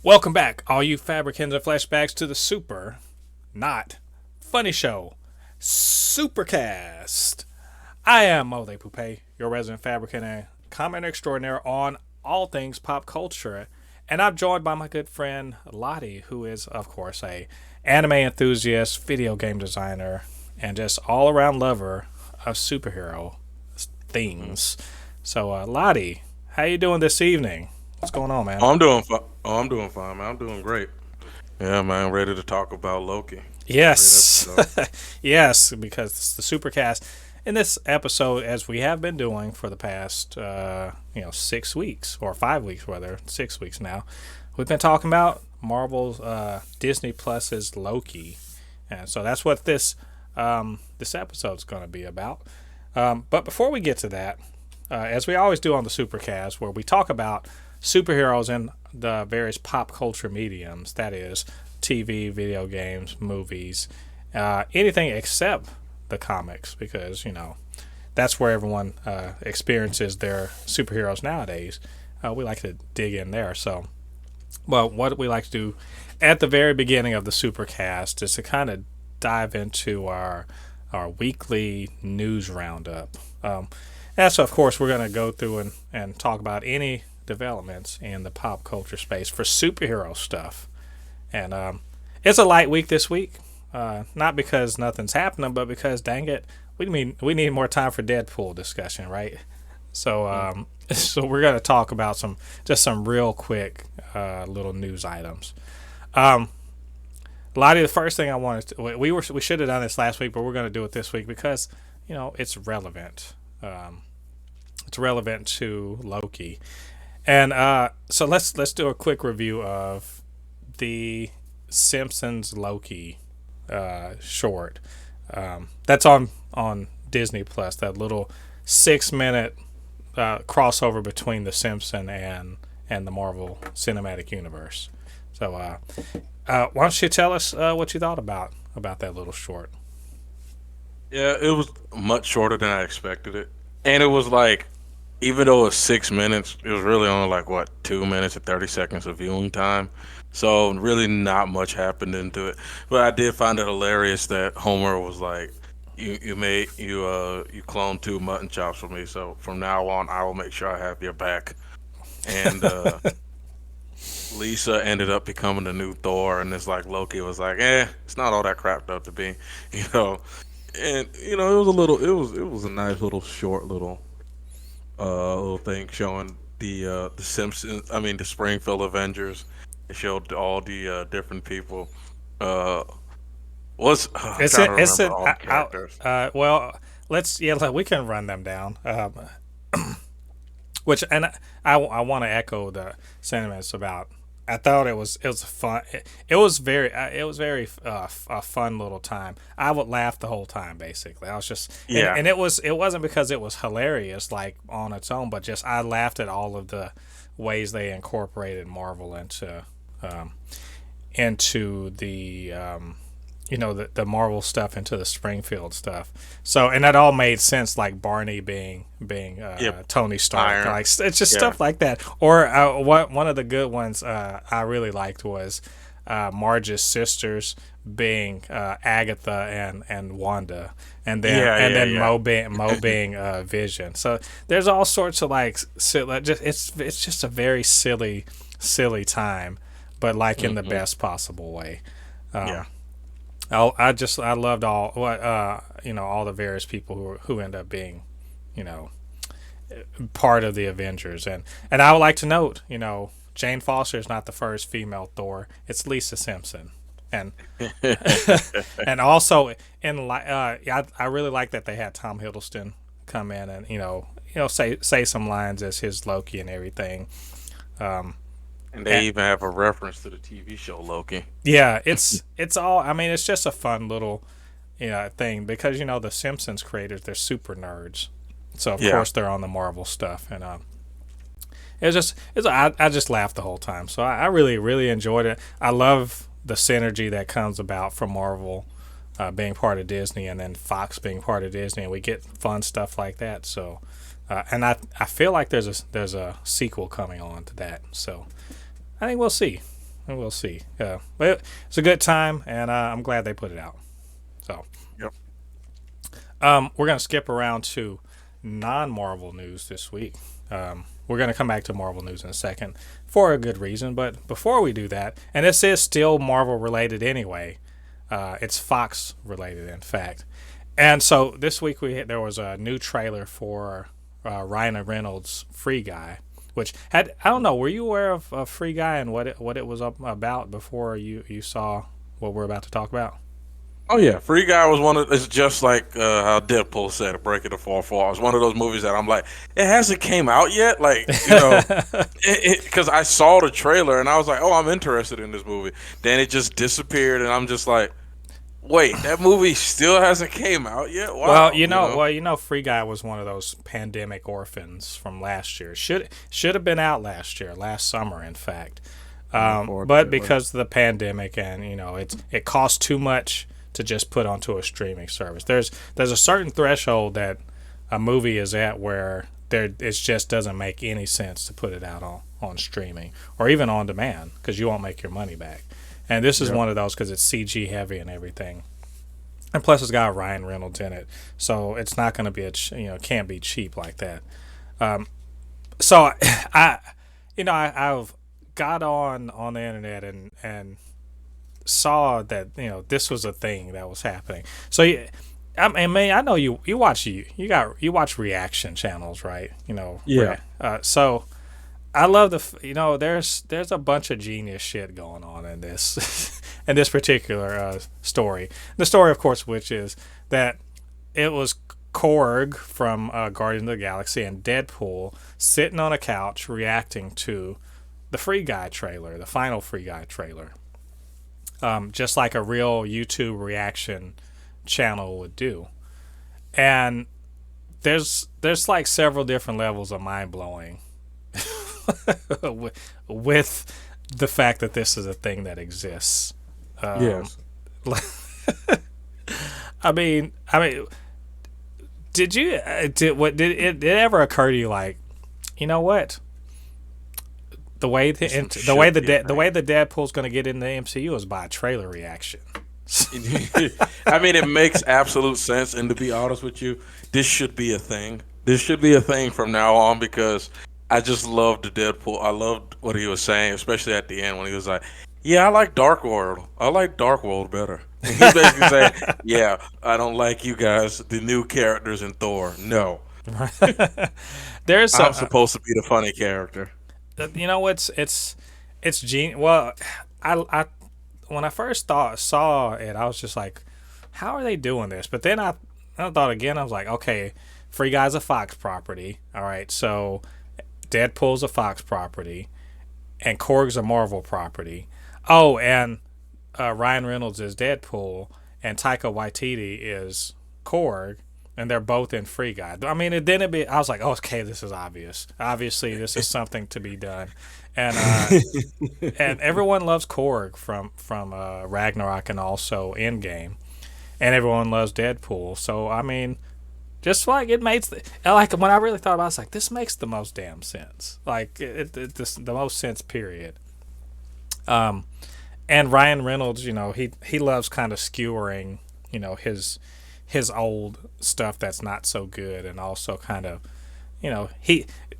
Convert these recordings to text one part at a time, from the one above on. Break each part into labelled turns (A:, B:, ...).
A: Welcome back, all you Fabricans and Fleshbags, to the super, not funny show, SUPER-CAST. I am MO and LADI, your resident Fabricant and commenter extraordinaire on all things pop culture, and I'm joined by my good friend Lottie, who is, of course, a anime enthusiast, video game designer, and just all-around lover of superhero things. So, Lottie, how you doing this evening? What's going on, man?
B: I'm doing fine. Oh, I'm doing fine, man. I'm doing great. Yeah, man. Ready to talk about Loki. Great
A: Yes.
B: episode.
A: Yes, because it's the supercast. In this episode, as we have been doing for the past, 6 weeks, or 5 weeks, rather, 6 weeks now, we've been talking about Marvel's Disney Plus's Loki. And so that's what this episode's going to be about. But before we get to that, as we always do on the Supercast, where we talk about superheroes in the various pop culture mediums, that is, TV, video games, movies, anything except the comics, because, that's where everyone experiences their superheroes nowadays. We like to dig in there. So, well, what we like to do at the very beginning of the Supercast is to kind of dive into our weekly news roundup. And so, of course, we're going to go through and talk about any developments in the pop culture space for superhero stuff. And it's a light week this week, not because nothing's happening, but because, dang it, we need more time for Deadpool discussion, right? So so we're going to talk about some real quick little news items. Lottie, the first thing I wanted to, we should have done this last week, but we're going to do it this week because it's relevant. It's relevant to Loki. And so let's do a quick review of the Simpsons Loki short. That's on Disney Plus. That little 6-minute crossover between the Simpsons and the Marvel Cinematic Universe. So why don't you tell us what you thought about that little short?
B: Yeah, it was much shorter than I expected it, and it was like, even though it was 6 minutes, it was really only like what 2 minutes and 30 seconds of viewing time. So really, not much happened into it. But I did find it hilarious that Homer was like, you cloned two mutton chops for me. So from now on, I will make sure I have your back. And Lisa ended up becoming the new Thor, and it's like Loki was like, it's not all that crapped up to be, you know. And it was a little, it was a nice little short little thing showing the Simpsons. I mean, the Springfield Avengers. It showed all the different people. Uh, I'm
A: It's
B: trying
A: a,
B: to
A: it's
B: remember
A: an
B: all the characters.
A: well, we can run them down. Which, and I want to echo the sentiments about. I thought it was fun. It was very a fun little time. I would laugh the whole time. Basically, I was just
B: Yeah.
A: and it wasn't because it was hilarious like on its own, but just I laughed at all of the ways they incorporated Marvel um, into the Marvel stuff into the Springfield stuff. So, and that all made sense, like Barney being
B: Yep.
A: Tony Stark.
B: Iron.
A: Like it's just
B: Yeah.
A: stuff like that. Or one of the good ones I really liked was Marge's sisters being Agatha and Wanda, and then
B: Yeah. Yeah. Yeah.
A: Mo being Vision. So there's all sorts of just it's just a very silly time, but like in the
B: hmm
A: best possible way.
B: Yeah.
A: Um, I loved all what all the various people who end up being you know part of the Avengers, and I would like to note, Jane Foster is not the first female Thor. It's Lisa Simpson. And and also I really like that they had Tom Hiddleston come in and say some lines as his Loki and everything. Um,
B: And they even have a reference to the TV show Loki.
A: Yeah, it's all. I mean, it's just a fun little, thing because the Simpsons creators, they're super nerds, so of
B: Yeah.
A: course they're on the Marvel stuff, and I just laughed the whole time. So I really really enjoyed it. I love the synergy that comes about from Marvel being part of Disney, and then Fox being part of Disney, and we get fun stuff like that. So, and I feel like there's a sequel coming on to that. So I think we'll see. we'll see. But it's a good time, and I'm glad they put it out. So,
B: Yep.
A: we're gonna skip around to non-Marvel news this week. We're gonna come back to Marvel news in a second for a good reason, but before we do that, and this is still Marvel related anyway, it's Fox related, in fact. And so this week there was a new trailer for Ryan Reynolds' Free Guy, which I don't know. Were you aware of Free Guy and what it was about before you saw what we're about to talk about?
B: Oh yeah, Free Guy was one of. It's just like how Deadpool said, "A Break It to Fall For." It's one of those movies that I'm like, it hasn't came out yet, like because I saw the trailer and I was like, oh, I'm interested in this movie. Then it just disappeared, and I'm just like, wait, that movie still hasn't came out yet. Wow.
A: Free Guy was one of those pandemic orphans from last year. Should have been out last summer, in fact. But because of the pandemic and it costs too much to just put onto a streaming service. There's a certain threshold that a movie is at where it just doesn't make any sense to put it out on streaming or even on demand because you won't make your money back. And this is one of those because it's CG heavy and everything. And plus it's got Ryan Reynolds in it. So it's not going to be can't be cheap like that. So I've got on the internet and saw that this was a thing that was happening. So I know you watch reaction channels, right?
B: Yeah.
A: So I love there's a bunch of genius shit going on in this in this particular story. The story, of course, which is that it was Korg from Guardians of the Galaxy and Deadpool sitting on a couch reacting to the Free Guy trailer, the final Free Guy trailer. Just like a real YouTube reaction channel would do. And there's like several different levels of mind-blowing with the fact that this is a thing that exists.
B: Yes.
A: I mean, did it ever occur to you, like, you know what? The way the Deadpool's going to get in the MCU is by a trailer reaction.
B: I mean, it makes absolute sense. And to be honest with you, this should be a thing. This should be a thing from now on because I just loved the Deadpool. I loved what he was saying, especially at the end when he was like, "Yeah, I like Dark World. I like Dark World better." And he's basically saying, "Yeah, I don't like you guys, the new characters in Thor. No, I'm supposed to be the funny character."
A: It's genius. Well, I when I first saw it, I was just like, how are they doing this? But then I thought again, I was like, okay, Free Guy's a Fox property. All right, so Deadpool's a Fox property, and Korg's a Marvel property. Oh, and Ryan Reynolds is Deadpool, and Taika Waititi is Korg. And they're both in Free Guy. I mean, I was like, oh, okay, this is obvious. Obviously, this is something to be done. And and everyone loves Korg from Ragnarok and also Endgame. And everyone loves Deadpool. So, I mean, just like it makes... Like, when I really thought about it, I was like, this makes the most damn sense. Like, the most sense, period. And Ryan Reynolds, he loves kind of skewering, his old stuff that's not so good, and also kind of,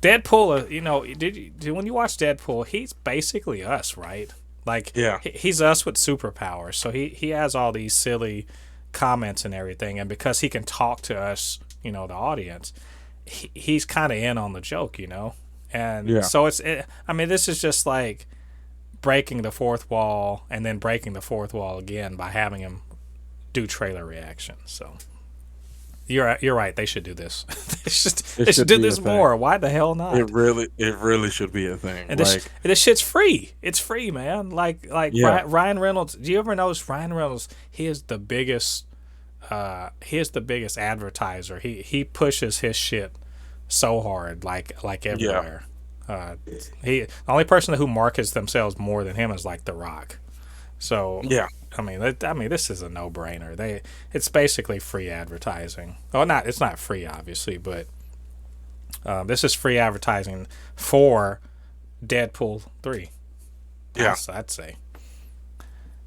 A: Deadpool. When you watch Deadpool, he's basically us, right? Like,
B: yeah,
A: he's us with superpowers. So he has all these silly comments and everything, and because he can talk to us, the audience, he's kind of in on the joke, And so this is just like breaking the fourth wall and then breaking the fourth wall again by having him do trailer reactions. So you're right. They should do this. they should do this more. Why the hell not?
B: It really should be a thing.
A: And this shit's free. It's free, man. Ryan Reynolds. Do you ever notice Ryan Reynolds? He is the biggest. He is the biggest advertiser. He pushes his shit so hard, like everywhere. The only person who markets themselves more than him is like The Rock. So
B: yeah.
A: I mean, this is a no-brainer. It's basically free advertising. Well, it's not free, obviously, but this is free advertising for Deadpool 3.
B: Yeah.
A: I'd say.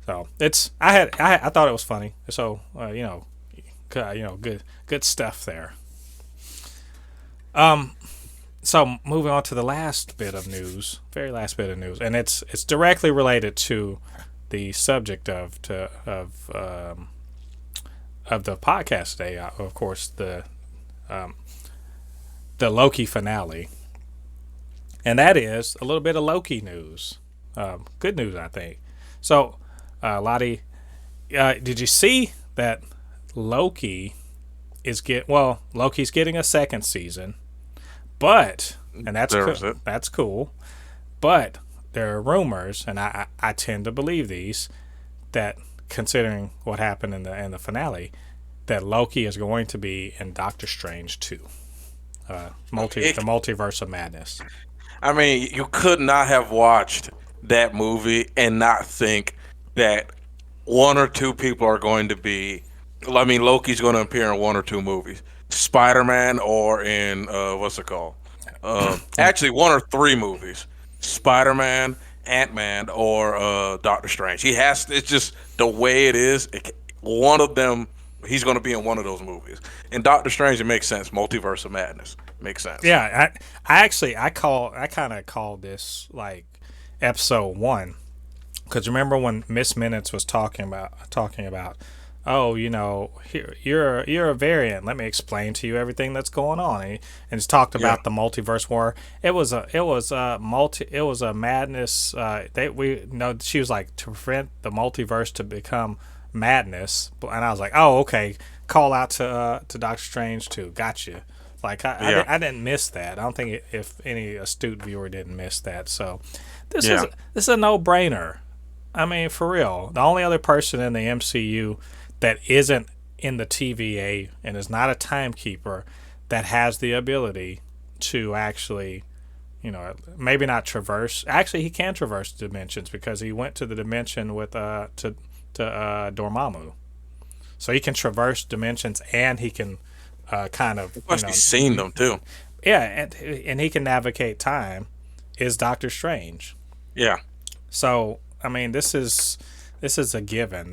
A: So I thought it was funny. So good stuff there. So moving on to the last bit of news, very last bit of news, and it's directly related to the subject of the podcast today. Of course, the Loki finale, and that is a little bit of Loki news. Good news, I think. So, Lottie, did you see that Loki Loki's getting a second season, but and that's cool, but there are rumors, and I tend to believe these, that considering what happened in the finale, that Loki is going to be in Doctor Strange 2. The Multiverse of Madness.
B: I mean, you could not have watched that movie and not think that one or two people are going to be. I mean, Loki's going to appear in one or two movies, Spider-Man or in what's it called? Actually, one or three movies, Spider-Man, Ant-Man, or Doctor Strange. He has. It's just the way it is. One of them. He's going to be in one of those movies. In Doctor Strange, it makes sense. Multiverse of Madness makes sense.
A: Yeah, I kind of called this like episode 1, because remember when Miss Minutes was talking about, oh, here you're a variant. Let me explain to you everything that's going on, and it's talked about the multiverse war. It was a madness. She was like, to prevent the multiverse to become madness, and I was like, oh, okay, call out to Doctor Strange too. Gotcha. Like I didn't miss that. I don't think if any astute viewer didn't miss that. So this is a no-brainer. I mean, for real. The only other person in the MCU that isn't in the TVA and is not a timekeeper that has the ability to actually, maybe not traverse. Actually, he can traverse dimensions because he went to the dimension with to Dormammu, so he can traverse dimensions and he can kind of.
B: You must be seen them too.
A: Yeah, and he can navigate time. Is Doctor Strange?
B: Yeah.
A: So I mean, this is a given.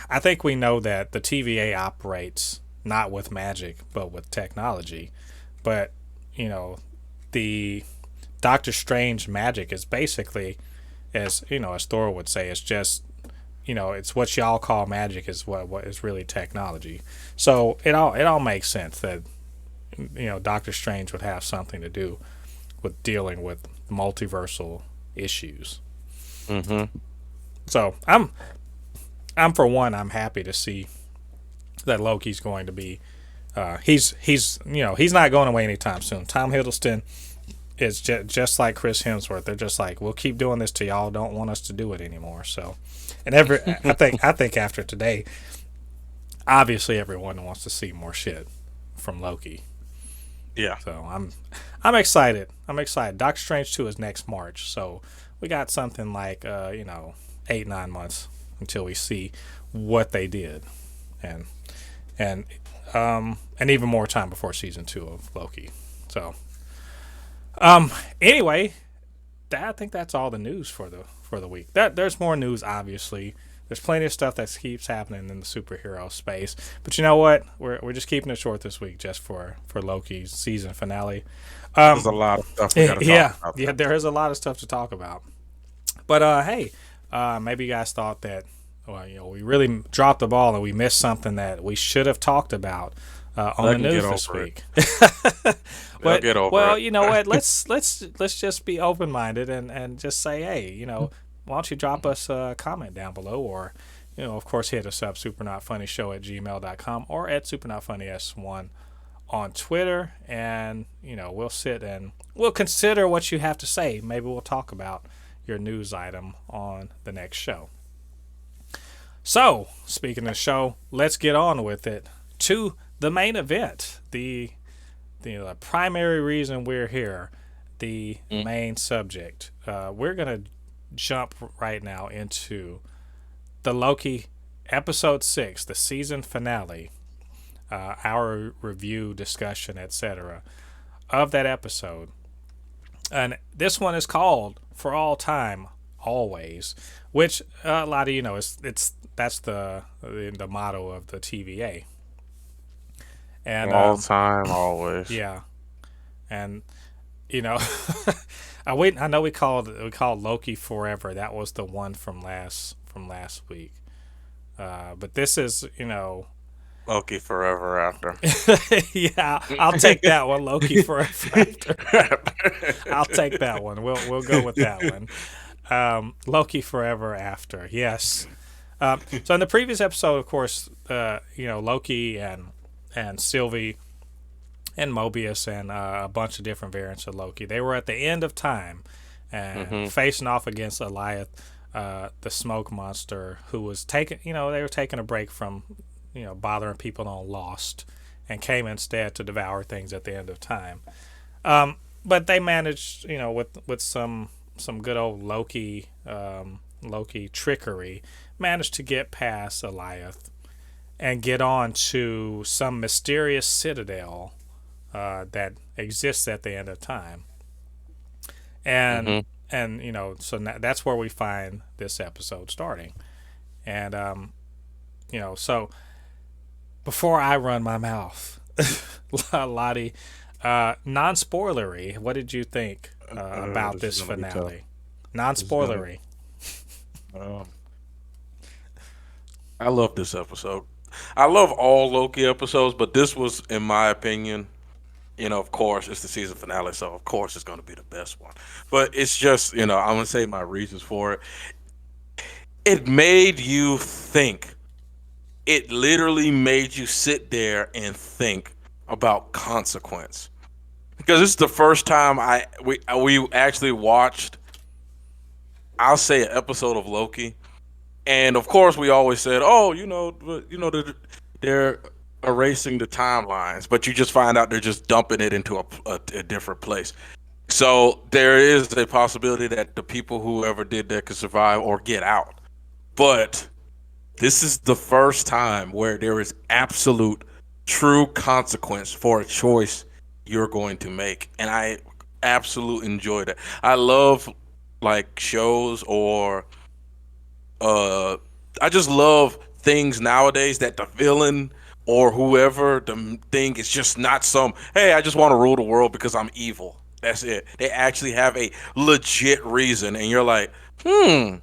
A: I think we know that the TVA operates not with magic but with technology, but the Doctor Strange magic is basically, as Thor would say, it's just it's what y'all call magic is what is really technology. So it all makes sense that Doctor Strange would have something to do with dealing with multiversal issues.
B: Mm-hmm.
A: So I'm for one, I'm happy to see that Loki's going to be he's not going away anytime soon. Tom Hiddleston is just like Chris Hemsworth. They're just like, we'll keep doing this till y'all don't want us to do it anymore. So, and I think after today, obviously everyone wants to see more shit from Loki.
B: Yeah.
A: So I'm excited. Doctor Strange 2 is next March, so we got something like 8-9 months until we see what they did, and even more time before season 2 of Loki. So anyway, I think that's all the news for the week. There's more news, obviously. There's plenty of stuff that keeps happening in the superhero space. But you know what? We're just keeping it short this week just for Loki's season finale.
B: There's a lot of stuff we gotta talk about.
A: Yeah, there is a lot of stuff to talk about. But hey, maybe you guys thought that we really dropped the ball and we missed something that we should have talked about on the news this week. Well, you know what? Let's just be open minded and just say, hey, why don't you drop us a comment down below, or of course hit us up, supernotfunnyshow@gmail.com or at supernotfunnys1 on Twitter, and we'll sit and we'll consider what you have to say. Maybe we'll talk about your news item on the next show. So, speaking of the show, let's get on with it to the main event, the primary reason we're here, the main subject. We're gonna jump right now into the Loki episode 6, the season finale, our review, discussion, etc. of that episode. And this one is called For All Time, Always, which a lot of it's that's the motto of the TVA. And
B: All time, always.
A: yeah, and you know, I know we called Loki Forever. That was the one from last week. But this is
B: Loki forever after.
A: yeah, I'll take that one. Loki Forever After. I'll take that one. We'll go with that one. Loki Forever After. Yes. So in the previous episode, of course, Loki and Sylvie and Mobius and a bunch of different variants of Loki. They were at the end of time and facing off against Goliath, the smoke monster, who was taking, they were taking a break from, bothering people on Lost, and came instead to devour things at the end of time. But they managed, with some good old Loki trickery, managed to get past Goliath and get on to some mysterious citadel that exists at the end of time. And so that's where we find this episode starting. And so before I run my mouth, Lottie, non-spoilery, what did you think about this finale? Non-spoilery.
B: I love this episode. I love all Loki episodes, but this was, in my opinion, of course, it's the season finale, so of course it's going to be the best one. But it's just, I'm going to say my reasons for it. It made you think. It literally made you sit there and think about consequence. Because this is the first time we actually watched, I'll say, an episode of Loki. And of course, we always said, "Oh, they're erasing the timelines," but you just find out they're just dumping it into a different place. So there is a possibility that the people who ever did that could survive or get out. But this is the first time where there is absolute, true consequence for a choice you're going to make, and I absolutely enjoyed it. I love shows or. I just love things nowadays that the villain or whoever the thing is just not some, hey, I just want to rule the world because I'm evil. That's it. They actually have a legit reason, and you're like, maybe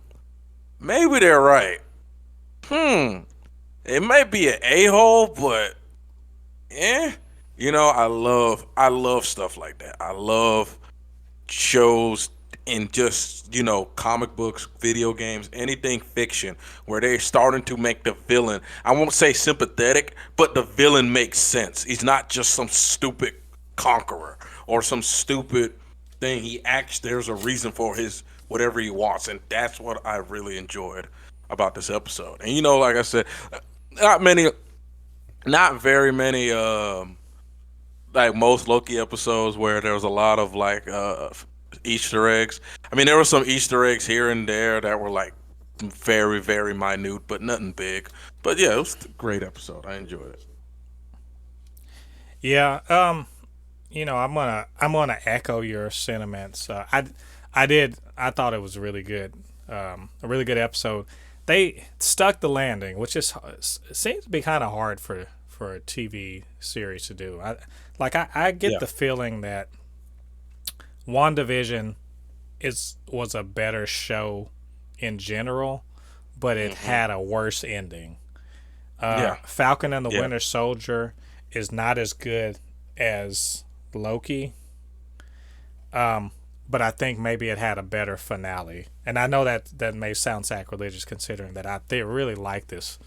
B: they're right. It might be an a-hole, but I love stuff like that. I love shows in just, comic books, video games, anything fiction where they're starting to make the villain, I won't say sympathetic, but the villain makes sense. He's not just some stupid conqueror or some stupid thing. There's a reason for his whatever he wants, and that's what I really enjoyed about this episode. And like I said, not very many like most Loki episodes where there was a lot of Easter eggs. I mean, there were some Easter eggs here and there that were very, very minute, but nothing big. But yeah, it was a great episode. I enjoyed it.
A: Yeah, I'm gonna echo your sentiments. I thought it was really good, a really good episode. They stuck the landing, which seems to be kind of hard for a TV series to do. I get the feeling that WandaVision was a better show in general, but it had a worse ending. Falcon and the Winter Soldier is not as good as Loki, but I think maybe it had a better finale. And I know that may sound sacrilegious considering that they really like this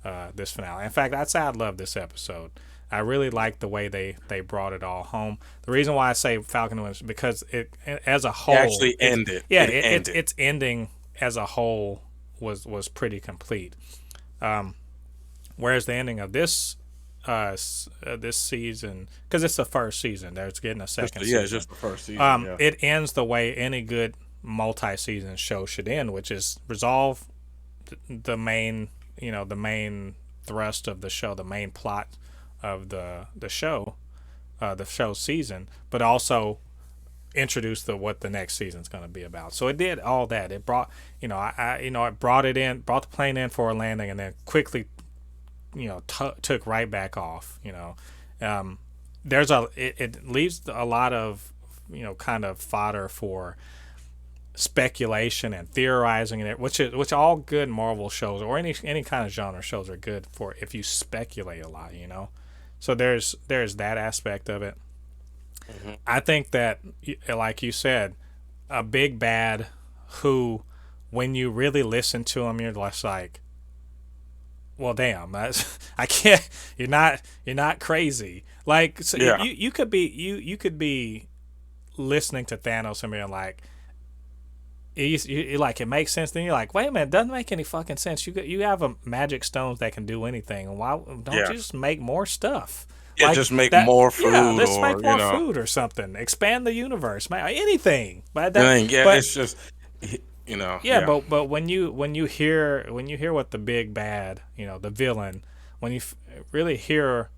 A: finale. In fact, I'd say I love this episode. I really like the way they brought it all home. The reason why I say Falcon and Winter, because it as a whole
B: actually ended.
A: Yeah, its ending as a whole was pretty complete. Whereas the ending of this season, because it's the first season, there's getting a second season.
B: Yeah, just the first season.
A: It ends the way any good multi-season show should end, which is resolve the main thrust of the show, the main plot of the show season, but also introduce what the next season's going to be about. So it did all that. It brought, it brought it in, brought the plane in for a landing, and then quickly, took right back off. It leaves a lot of, kind of fodder for speculation and theorizing, and which all good Marvel shows or any kind of genre shows are good for if you speculate a lot. So there's that aspect of it.
B: Mm-hmm.
A: I think that, like you said, a big bad who, when you really listen to him, you're just like, well, damn, I can't. You're not crazy. Like, so
B: Yeah.
A: you could be listening to Thanos and being like, you like, it makes sense. Then you're like, wait a minute, it doesn't make any fucking sense. You have a magic stones that can do anything. Why don't you just make more stuff?
B: Yeah,
A: Like
B: just make
A: that,
B: more food.
A: Yeah, let's
B: or,
A: make more food or something. Expand the universe, anything. But
B: it's just,
A: yeah,
B: yeah.
A: but when you hear what the big bad, the villain, when you really hear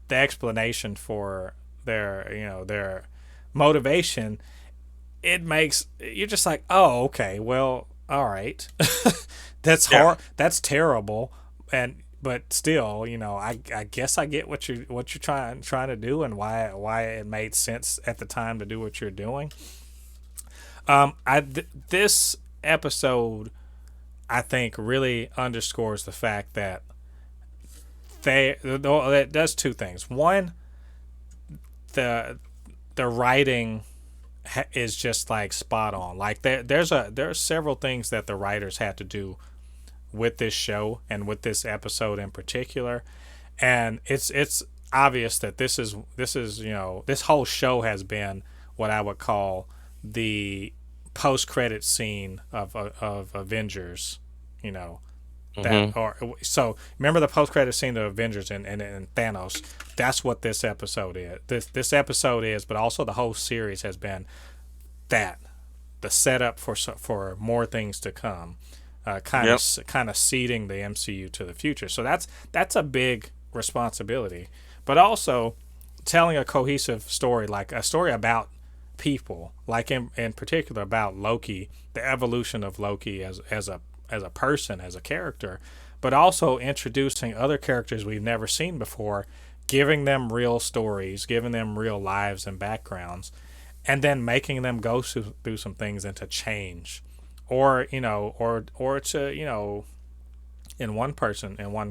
A: the explanation for their motivation, it makes you're just like, oh, okay, well, all right, that's that's terrible, but still, I guess I get what you're trying to do and why it made sense at the time to do what you're doing. This episode, I think, really underscores the fact that it does two things. One, the writing is just like spot on. Like there are several things that the writers had to do with this show and with this episode in particular, and it's obvious that this is this whole show has been what I would call the post-credit scene of Avengers, that or so remember the post-credit scene of Avengers and Thanos. That's what this episode is. This episode is, but also the whole series has been that the setup for more things to come, kind of seeding the MCU to the future. So that's a big responsibility, but also telling a cohesive story, like a story about people, like in particular about Loki, the evolution of Loki as a person, as a character, but also introducing other characters we've never seen before, giving them real stories, giving them real lives and backgrounds, and then making them go through some things and to change, or to in one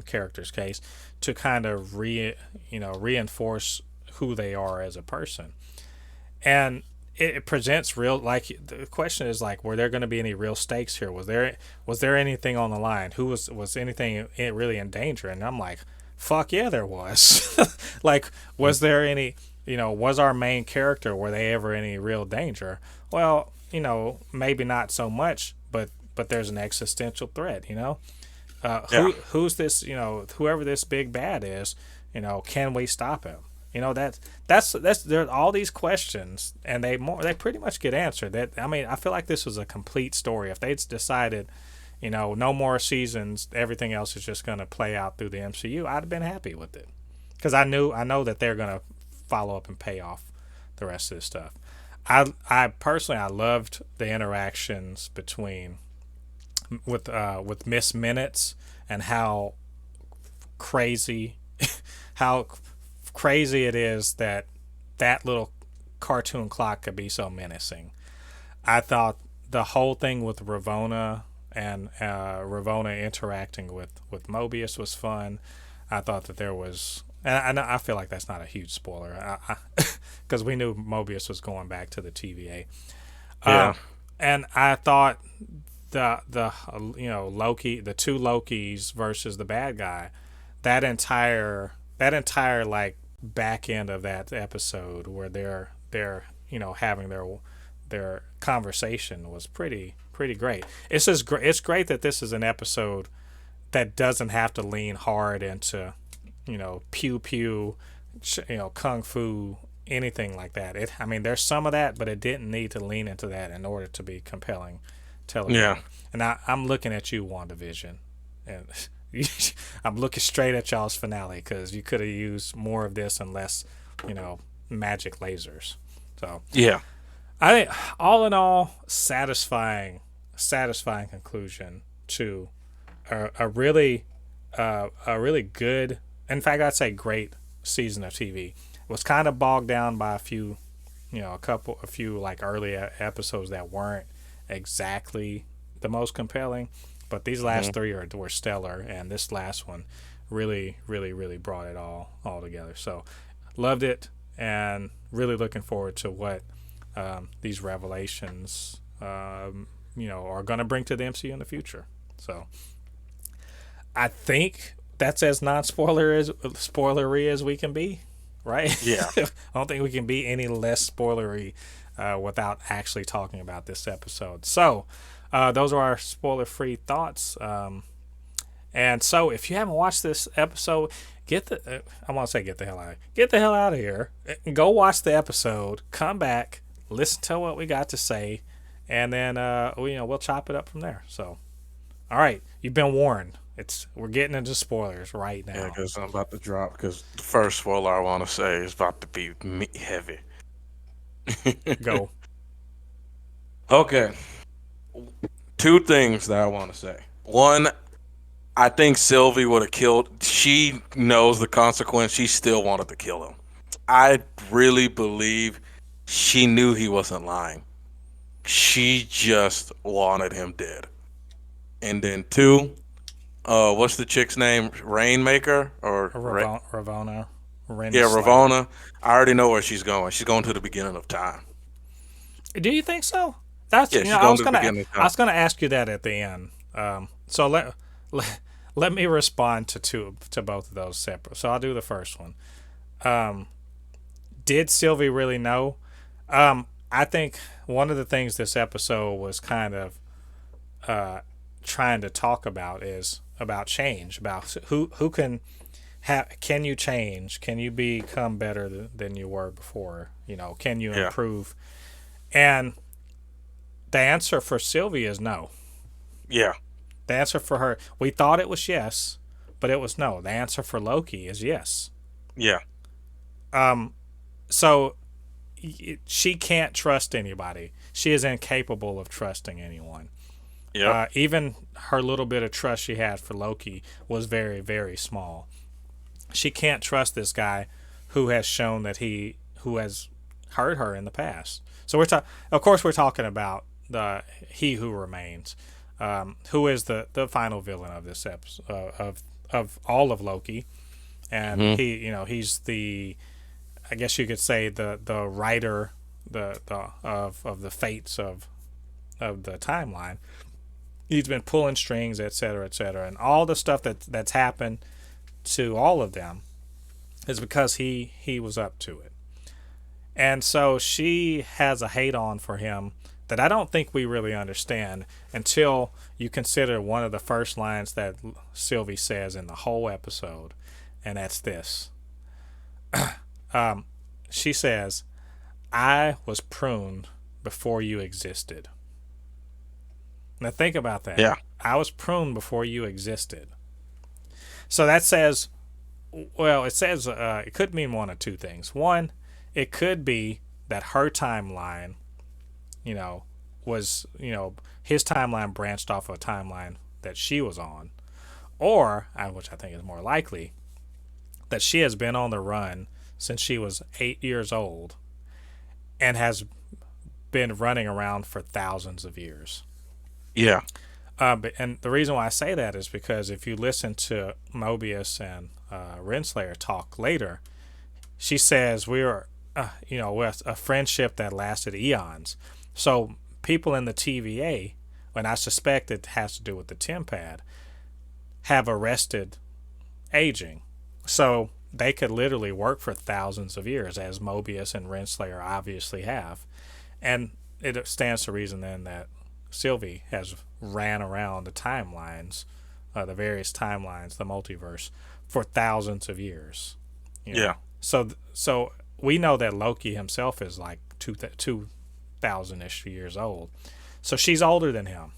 A: character's case, to kind of reinforce who they are as a person. And it presents real, like, the question is like, were there going to be any real stakes here? Was there anything on the line? Was anything really in danger? And I'm like, fuck yeah, there was. Like, was there any, was our main character, were they ever any real danger? Well, maybe not so much, but there's an existential threat, who's this, whoever this big bad is, can we stop him? That's there are all these questions, and they pretty much get answered. I feel like this was a complete story. If they'd decided, no more seasons, everything else is just going to play out through the MCU, I'd have been happy with it, because I know that they're going to follow up and pay off the rest of this stuff. I personally, I loved the interactions with Miss Minutes, and how crazy it is that little cartoon clock could be so menacing. I thought the whole thing with Ravonna and Ravonna interacting with Mobius was fun. I thought that there was, and I feel like that's not a huge spoiler, because we knew Mobius was going back to the TVA.
B: Yeah.
A: And I thought the Loki, the two Lokis versus the bad guy, that entire like back end of that episode where they're having their conversation was pretty great. It's great that this is an episode that doesn't have to lean hard into pew pew, kung fu, anything like that. There's some of that, but it didn't need to lean into that in order to be compelling television.
B: Yeah.
A: And I'm looking at you, WandaVision, and I'm looking straight at y'all's finale, because you could have used more of this and less, magic lasers. So
B: Yeah.
A: I think all in all, satisfying conclusion to a really good, in fact, I'd say great season of TV. It was kind of bogged down by a few, a few like early episodes that weren't exactly the most compelling, but these last
B: Hmm.
A: three were stellar, and this last one really, really, really brought it all together. So loved it, and really looking forward to what these revelations, are going to bring to the MCU in the future. So I think that's as spoilery as we can be, right?
B: Yeah.
A: I don't think we can be any less spoilery without actually talking about this episode. So those are our spoiler-free thoughts. And so if you haven't watched this episode, I want to say get the hell out of here. Go watch the episode. Come back, listen to what we got to say, and then we'll chop it up from there. So, all right, you've been warned. We're getting into spoilers right
B: Yeah,
A: now.
B: because I'm about to drop. Because the first spoiler I want to say is about to be heavy.
A: Go.
B: Okay, two things that I want to say. One, I think Sylvie would have killed. She knows the consequence. She still wanted to kill him. I really believe she knew he wasn't lying. She just wanted him dead. And then two, what's the chick's name? Rainmaker or
A: Ravona,
B: yeah,
A: Renslayer.
B: Ravona. I already know where she's going. She's going to the beginning of time.
A: Do you think so? That's
B: Yeah, she's going to the beginning of
A: I
B: time.
A: was gonna ask you that at the end. So let me respond to both of those separate. So I'll do the first one. Did Sylvie really know? I think one of the things this episode was kind of trying to talk about is about change, about who can you change? Can you become better than you were before? Can you
B: Yeah,
A: improve? And the answer for Sylvie is no.
B: yeah,
A: The answer for her, we thought it was yes, but it was no. The answer for Loki is yes.
B: yeah,
A: So she can't trust anybody. She is incapable of trusting anyone.
B: yep,
A: Even her little bit of trust she had for Loki was very, very small. She can't trust this guy who has shown that who has hurt her in the past. So of course, we're talking about the He Who Remains, who is the final villain of this episode of all of Loki, and
B: hmm,
A: he's the, I guess you could say, the writer the of the fates of the timeline. He's been pulling strings, et cetera, and all the stuff that's happened to all of them is because he was up to it. And so she has a hate on for him that I don't think we really understand until you consider one of the first lines that Sylvie says in the whole episode, and that's this. She says, "I was pruned before you existed." Now think about that.
B: yeah,
A: I was pruned before you existed. So that says, well, it says it could mean one of two things. One, it could be that her timeline, you know, was, his timeline branched off of a timeline that she was on. Or, which I think is more likely, that she has been on the run since she was 8 years old and has been running around for thousands of years.
B: yeah,
A: And the reason why I say that is because if you listen to Mobius and Renslayer talk later, she says we were, with a friendship that lasted eons. So people in the TVA, and I suspect it has to do with the Tempad, have arrested aging. So they could literally work for thousands of years, as Mobius and Renslayer obviously have. And it stands to reason then that Sylvie has ran around the timelines, the various timelines, the multiverse, for thousands of years. You
B: yeah,
A: know, so we know that Loki himself is like 2,000-ish years old. So she's older than him,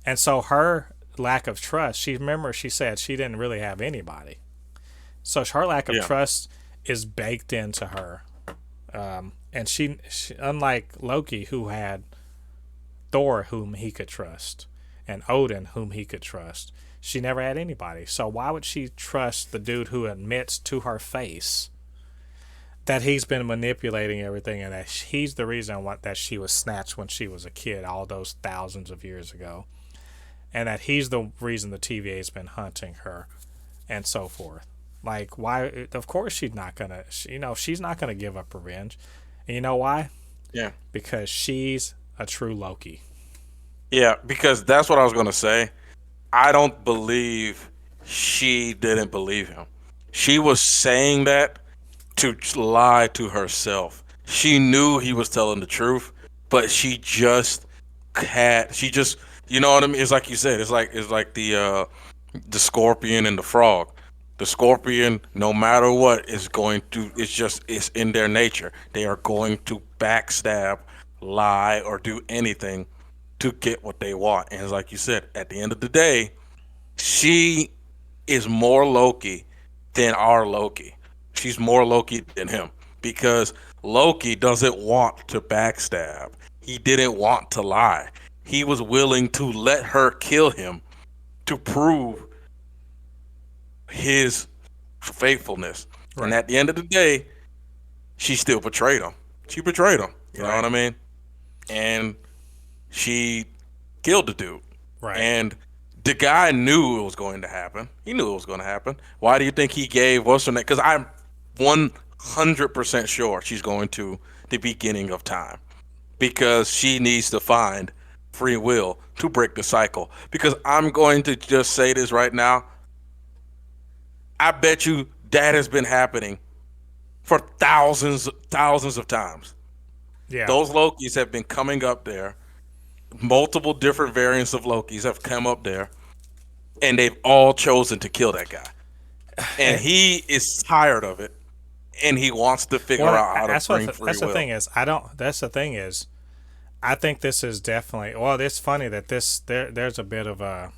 A: and so her lack of trust. She said she didn't really have anybody. So her lack of
B: yeah,
A: trust is baked into her, And she, unlike Loki, who had Thor, whom he could trust, and Odin, whom he could trust, she never had anybody. So why would she trust the dude who admits to her face that he's been manipulating everything and that he's the reason that she was snatched when she was a kid all those thousands of years ago, and that he's the reason the TVA's been hunting her, and so forth? Like, why? Of course she's not gonna. She's not gonna give up revenge. And you know why?
B: Yeah.
A: Because she's a true Loki.
B: Yeah, because that's what I was gonna say. I don't believe she didn't believe him. She was saying that to lie to herself. She knew he was telling the truth, but she just you know what I mean? It's like you said, it's like the scorpion and the frog. The scorpion, no matter what, is going to it's in their nature. They are going to backstab, lie, or do anything to get what they want. And it's like you said, at the end of the day, she is more Loki than our Loki. She's more Loki than him because Loki doesn't want to backstab. He didn't want to lie. He was willing to let her kill him to prove his faithfulness.
A: Right.
B: And at the end of the day, she still betrayed him. She betrayed him. You know what I mean? And she killed the dude.
A: Right.
B: And the guy knew it was going to happen. He knew it was going to happen. Why do you think he gave what's her name? Because I'm 100% sure she's going to the beginning of time. Because she needs to find free will to break the cycle. Because I'm going to just say this right now. I bet you that has been happening for thousands of times.
A: Yeah.
B: Those Lokis have been coming up there. Multiple different variants of Lokis have come up there, and they've all chosen to kill that guy. And he is tired of it, and he wants to figure out how to bring free will.
A: That's the thing is, That's the thing is, I think this is definitely. Well, it's funny that there's a bit of a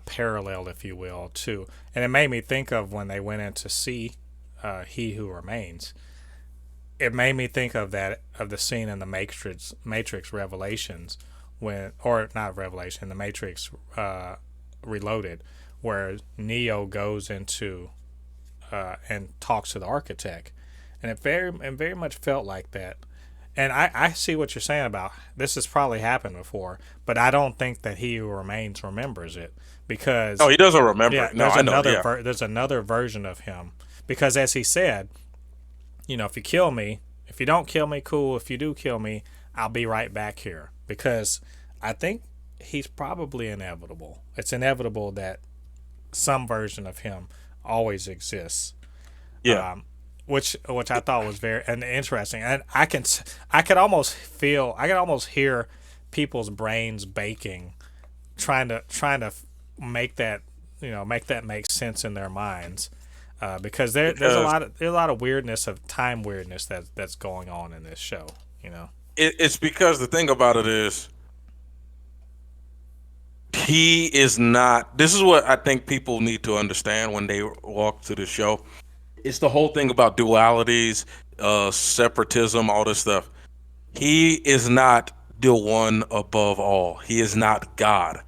A: parallel, if you will, too, and it made me think of when they went in to see He Who Remains. It made me think of the scene in the Matrix Revelations the Matrix Reloaded, where Neo goes into and talks to the architect, and it very much felt like that. And I see what you're saying about this has probably happened before, but I don't think that He Who Remains remembers it because
B: he doesn't remember.
A: Yeah,
B: it. No, I know.
A: There's another version of him because, as he said, if you kill me, if you don't kill me, cool. If you do kill me, I'll be right back here because I think he's probably inevitable. It's inevitable that some version of him always exists.
B: Yeah.
A: Which I thought was very interesting, and I could almost hear people's brains baking, trying to make that make sense in their minds, because there's a lot of weirdness of time weirdness that's going on in this show.
B: It's because the thing about it is he is not. This is what I think people need to understand when they walk to the show. It's the whole thing about dualities, separatism, all this stuff. He is not the one above all. He is not God.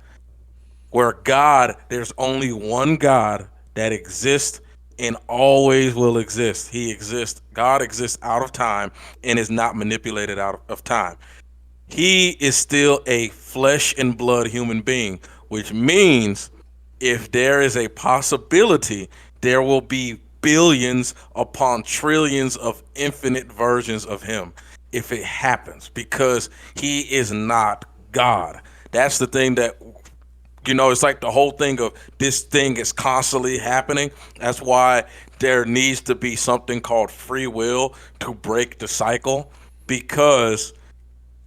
B: Where God, there's only one God that exists and always will exist. He exists. God exists out of time and is not manipulated out of time. He is still a flesh and blood human being, which means if there is a possibility, there will be billions upon trillions of infinite versions of him if it happens, because he is not God. That's the thing that, it's like the whole thing of this thing is constantly happening. That's why there needs to be something called free will to break the cycle, because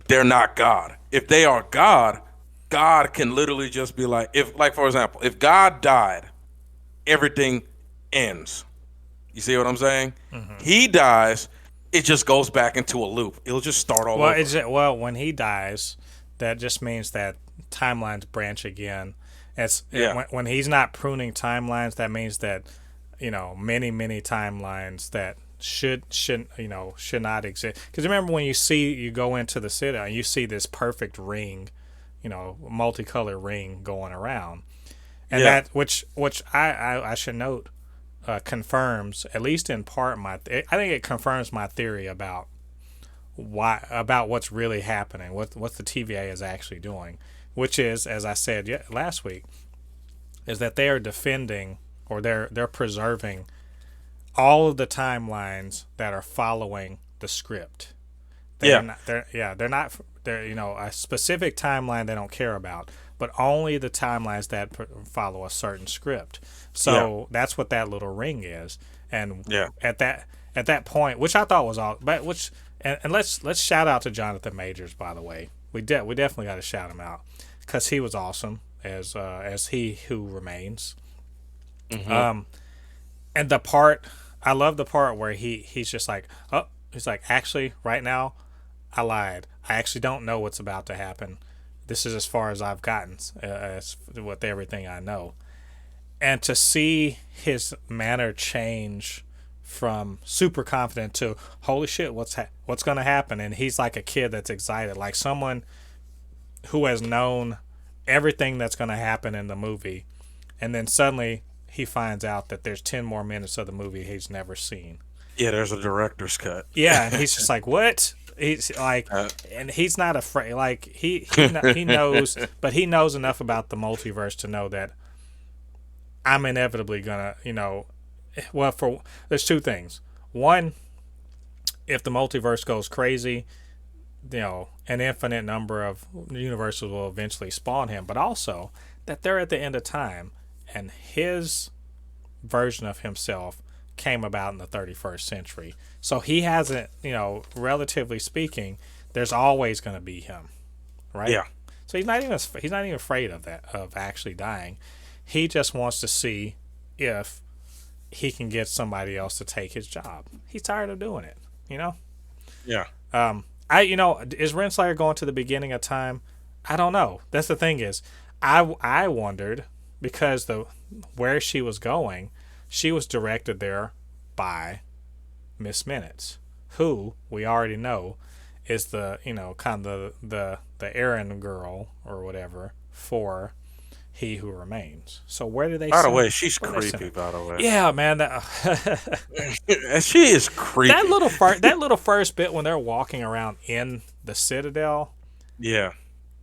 B: they're not God. If they are God, God can literally just be like, for example, if God died, everything ends. You see what I'm saying? Mm-hmm. He dies, it just goes back into a loop. It'll just start all over.
A: When he dies, that just means that timelines branch again. When he's not pruning timelines, that means that many timelines that should not exist. Because remember when you go into the city and you see this perfect ring, multicolored ring going around, and
B: Yeah.
A: that which I should note confirms, at least in part, I think it confirms my theory about what's really happening, what the TVA is actually doing, which is, as I said last week, is that they are defending, or they're preserving all of the timelines that are following the script. They're
B: Yeah.
A: not. They're a specific timeline they don't care about, but only the timelines that follow a certain script.
B: Yeah.
A: So that's what that little ring is. And
B: Yeah.
A: at that point, which I thought was all, but which and let's shout out to Jonathan Majors, by the way. We definitely got to shout him out because he was awesome as He Who Remains.
B: Hmm.
A: And the part, I love the part where he's just like, oh, he's like, actually, right now, I lied. I actually don't know what's about to happen. This is as far as I've gotten as with everything I know. And to see his manner change from super confident to holy shit, what's gonna happen? And he's like a kid that's excited, like someone who has known everything that's gonna happen in the movie, and then suddenly he finds out that there's 10 more minutes of the movie he's never seen.
B: Yeah, there's a director's cut.
A: Yeah, and he's just like, what? He's like,
B: Uh,
A: and he's not afraid. Like he knows, but he knows enough about the multiverse to know that I'm inevitably gonna, well, there's two things. One, if the multiverse goes crazy, an infinite number of universes will eventually spawn him. But also that they're at the end of time, and his version of himself came about in the 31st century. So he hasn't, relatively speaking, there's always going to be him, right?
B: yeah.
A: So he's not even afraid of that, of actually dying. He just wants to see if he can get somebody else to take his job. He's tired of doing it, you know.
B: Yeah.
A: Is Renslayer going to the beginning of time? I don't know. That's the thing is, I wondered because where she was going, she was directed there by Miss Minutes, who we already know is the kind of the errand girl or whatever for He Who Remains. So where do they?
B: By the
A: send
B: way,
A: her?
B: she's
A: Where do they send
B: creepy.
A: her?
B: By the way,
A: Yeah, man.
B: she is creepy.
A: That little first bit when they're walking around in the Citadel,
B: Yeah.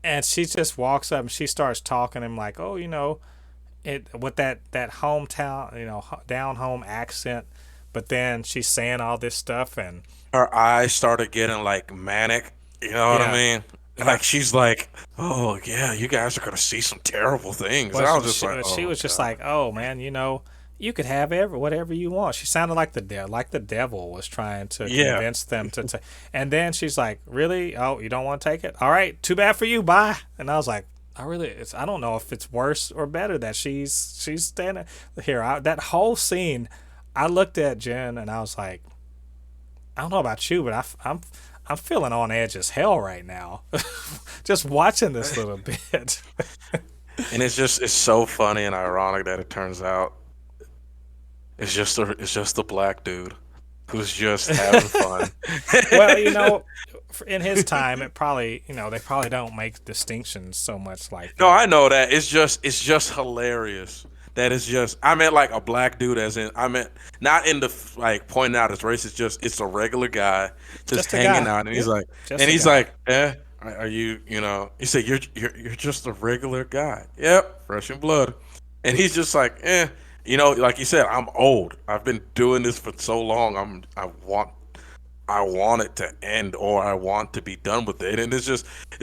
A: and she just walks up and she starts talking to him like, oh, it with that hometown, down home accent, but then she's saying all this stuff and
B: Her eyes started getting like manic. You know what I
A: yeah,
B: mean?
A: and
B: Like she's like, "Oh yeah, you guys are gonna see some terrible things." And I was just like,
A: she
B: "Oh
A: was just
B: god."
A: like, oh man, you could have whatever you want. She sounded like the devil was trying to
B: Yeah.
A: convince them to. And then she's like, really? Oh, you don't want to take it? All right, too bad for you. Bye. And I was like, I don't know if it's worse or better that she's standing here. That whole scene, I looked at Jen and I was like, I don't know about you, but I'm feeling on edge as hell right now, just watching this little bit.
B: And it's so funny and ironic that it turns out it's just a black dude who's just having fun.
A: Well, in his time, it probably, they probably don't make distinctions so much like
B: No,
A: that.
B: I know that. It's just hilarious. That is just I meant like a black dude as in I meant not in the like pointing out his race. It's a regular guy just
A: Just a
B: hanging
A: guy.
B: out, and he's
A: Yep.
B: like
A: Just
B: and
A: a
B: he's
A: guy.
B: like, are you he said you're just a regular guy. Yep, fresh in blood. And he's just like, like you said, I'm old. I've been doing this for so long. I want it to end or I want to be done with it. And it's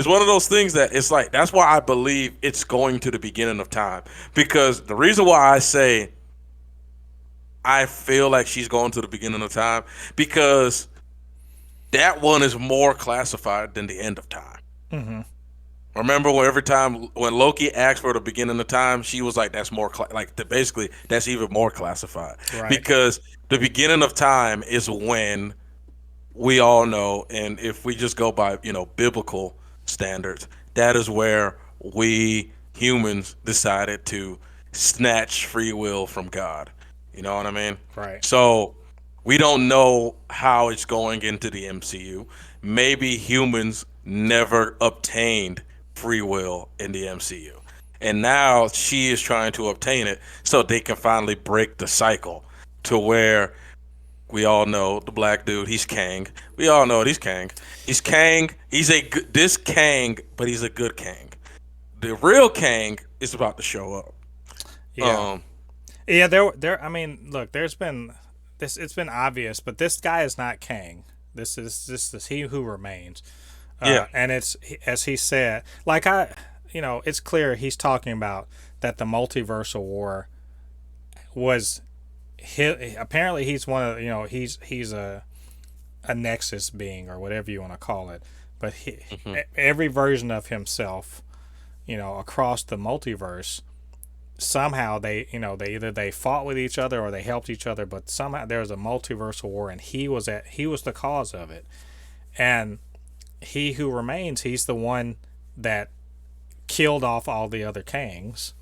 B: one of those things that it's like that's why I believe it's going to the beginning of time. Because the reason why I say I feel like she's going to the beginning of time because that one is more classified than the end of time.
A: Hmm.
B: Remember when every time when Loki asked for the beginning of time, she was like, "That's more basically that's even more classified
A: Right.
B: because the beginning of time is when we all know, and if we just go by biblical standards, that is where we humans decided to snatch free will from God. You know what I mean?
A: Right.
B: So We don't know how it's going into the MCU. Maybe humans never obtained free will in the MCU. And now she is trying to obtain it so they can finally break the cycle to where we all know the black dude, he's Kang. We all know it, he's Kang. He's Kang. He's a good, this Kang, but he's a good Kang. The real Kang is about to show up.
A: Yeah,
B: Um,
A: yeah. There. I mean, look, there's been this. It's been obvious, but this guy is not Kang. This is he who remains.
B: yeah,
A: And it's as he said, like it's clear he's talking about that the multiversal war was. Apparently, he's one of he's a nexus being or whatever you want to call it, but
B: hmm
A: every version of himself, across the multiverse, somehow they either they fought with each other or they helped each other, but somehow there was a multiversal war, and he was the cause of it. And he who remains, he's the one that killed off all the other Kangs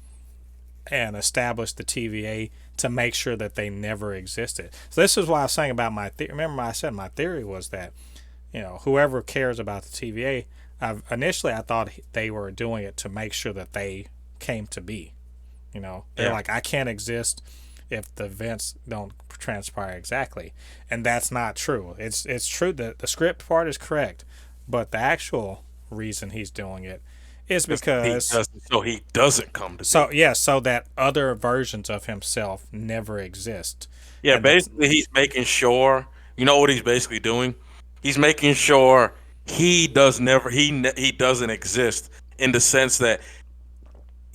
A: and established the TVA to make sure that they never existed. So this is why I was saying about my remember I said my theory was that whoever cares about the TVA, initially I thought they were doing it to make sure that they came to be. They're
B: yeah.
A: like, I can't exist if the events don't transpire exactly, and that's not true. It's true that the script part is correct, but the actual reason he's doing it is because
B: So he doesn't come to
A: so
B: be.
A: yeah, so that other versions of himself never exist,
B: Yeah,
A: and that
B: basically he's making sure. You know what he's basically doing? He's making sure he doesn't exist in the sense that,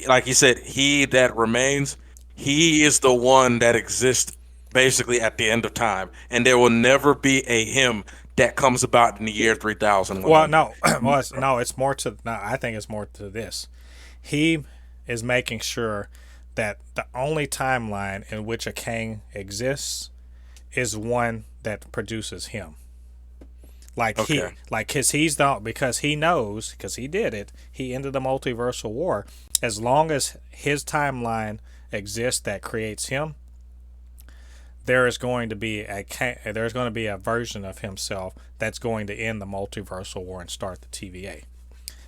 B: like you said, he that remains, he is the one that exists basically at the end of time, and there will never be a him that comes about in the year 3100.
A: no, no, it's more to no. I think it's more to this. He is making sure that the only timeline in which a Kang exists is one that produces him.
B: Okay.
A: Because he knows, because he did it, he ended the multiversal war. As long as his timeline exists that creates him, there's going to be a version of himself that's going to end the multiversal war and start the TVA.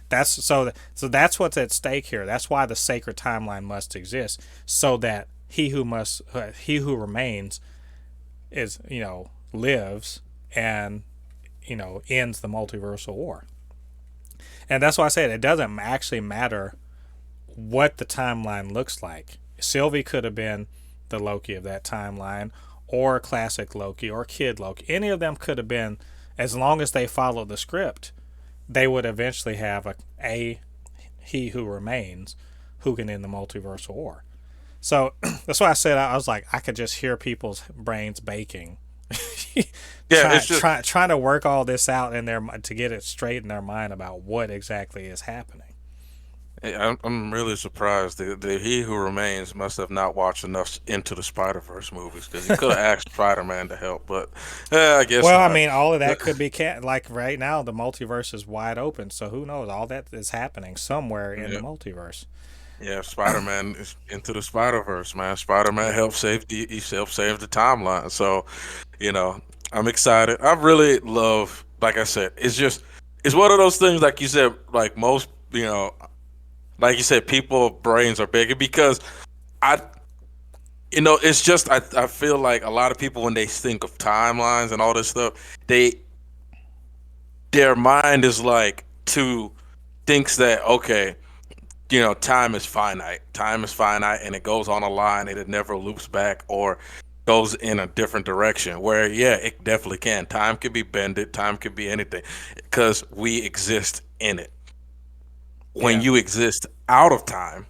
A: That's what's at stake here. That's why the sacred timeline must exist, so that he who remains is lives and ends the multiversal war. And that's why I said it doesn't actually matter what the timeline looks like. Sylvie could have been the Loki of that timeline, or classic Loki, or Kid Loki. Any of them could have been, as long as they followed the script, they would eventually have a he who remains who can end the multiversal war. So that's why I said I was like I could just hear people's brains baking,
B: Yeah, it's just
A: trying to work all this out in their to get it straight in their mind about what exactly is happening.
B: I'm really surprised. The He Who Remains must have not watched enough Into the Spider-Verse movies because he could have asked Spider-Man to help, but I guess
A: Well, I
B: not.
A: mean, all of that could be like right now the multiverse is wide open, so who knows? All that is happening somewhere in the
B: Yeah,
A: multiverse.
B: yeah. Spider-Man is Into the Spider-Verse, man. Spider-Man
A: Yeah.
B: he helped save the timeline. So, you know, I'm excited. I really love, like I said, it's one of those things, like you said, like most, like you said, people brains are bigger because I it's just I feel like a lot of people when they think of timelines and all this stuff, their mind is like to thinks that okay, time is finite. Time is finite and it goes on a line and it never loops back or goes in a different direction. Where yeah, it definitely can. Time can be bended, time can be anything because we exist in it. When
A: Yeah.
B: you exist out of time,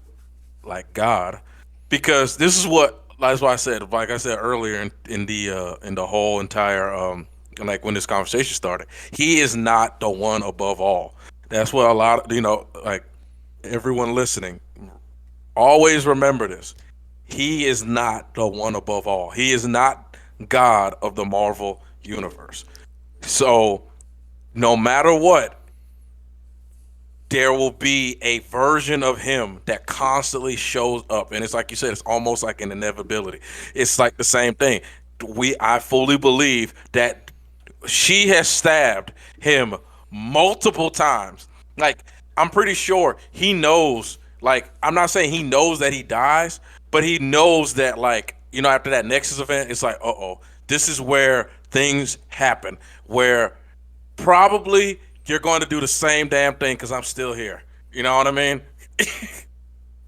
B: like God, because this is what that's why I said, like I said earlier in the whole entire like when this conversation started, he is not the one above all. That's what a lot of like everyone listening always remember this. He is not the one above all. He is not God of the Marvel universe. So no matter what, there will be a version of him that constantly shows up. And it's like you said, it's almost like an inevitability. It's like the same thing. I fully believe that she has stabbed him multiple times. Like, I'm pretty sure he knows. Like, I'm not saying he knows that he dies, but he knows that, like, after that Nexus event, it's like, this is where things happen. Where probably you're going to do the same damn thing because I'm still here. You know what I mean?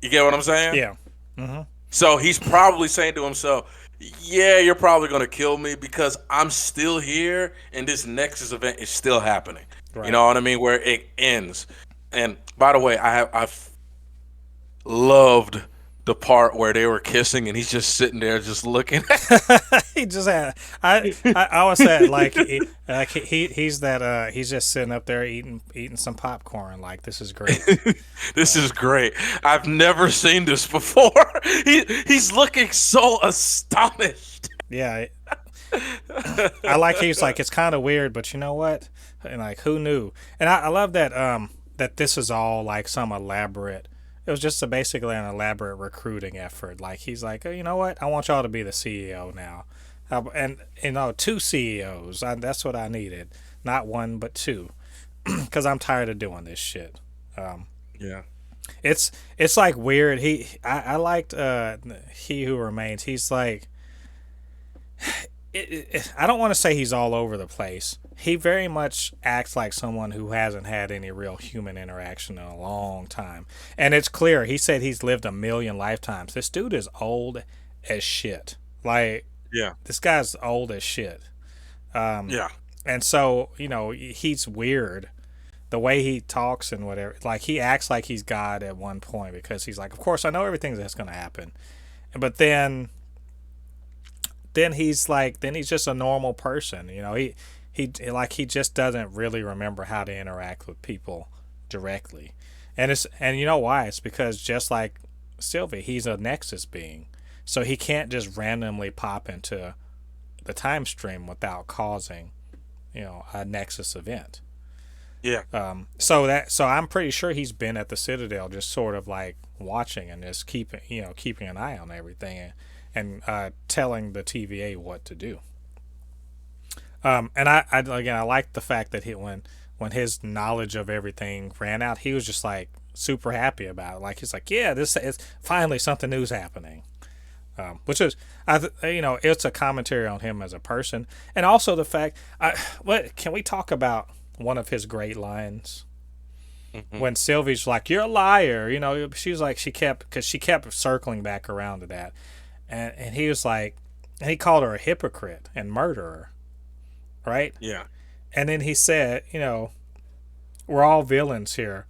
B: You get what I'm saying?
A: Yeah. Mm-hmm.
B: So he's probably saying to himself, yeah, you're probably going to kill me because I'm still here and this Nexus event is still happening. You
A: Right.
B: know what I mean? Where it ends. And by the way, I've loved the part where they were kissing and he's just sitting there just looking.
A: He just had. I always said he's that he's just sitting up there eating some popcorn. Like, this is great.
B: This is great. I've never seen this before. He's looking so astonished.
A: Yeah. I like he's like, it's kind of weird, but you know what? And like, who knew? And I love that that this is all like some elaborate. It was just basically an elaborate recruiting effort. Like, he's like, oh, you know what? I want y'all to be the CEO now, and two CEOs. That's what I needed, not one but two, because I'm tired of doing this shit. Um,
B: Yeah.
A: it's like weird. I liked He Who Remains. He's like, I don't want to say he's all over the place. He very much acts like someone who hasn't had any real human interaction in a long time. And it's clear. He said he's lived a million lifetimes. This dude is old as shit. Like,
B: Yeah.
A: this guy's old as shit.
B: Yeah.
A: And so, he's weird. The way he talks and whatever. Like, he acts like he's God at one point because he's like, of course, I know everything that's going to happen. But then he's just a normal person. He just doesn't really remember how to interact with people directly. And you know why? It's because, just like Sylvie, he's a Nexus being. So he can't just randomly pop into the time stream without causing, a Nexus event.
B: Yeah.
A: So I'm pretty sure he's been at the Citadel, just sort of like watching and just keeping an eye on everything, and telling the TVA what to do. And I like the fact that when his knowledge of everything ran out, he was just like super happy about it. Like, he's like, yeah, this is finally something new's happening. Which is, it's a commentary on him as a person, and also the fact. What can we talk about? One of his great lines, when Sylvie's like, "You're a liar," she's like, she kept circling back around to that, and he was like, and he called her a hypocrite and murderer, right?
B: Yeah.
A: And then he said, we're all villains here,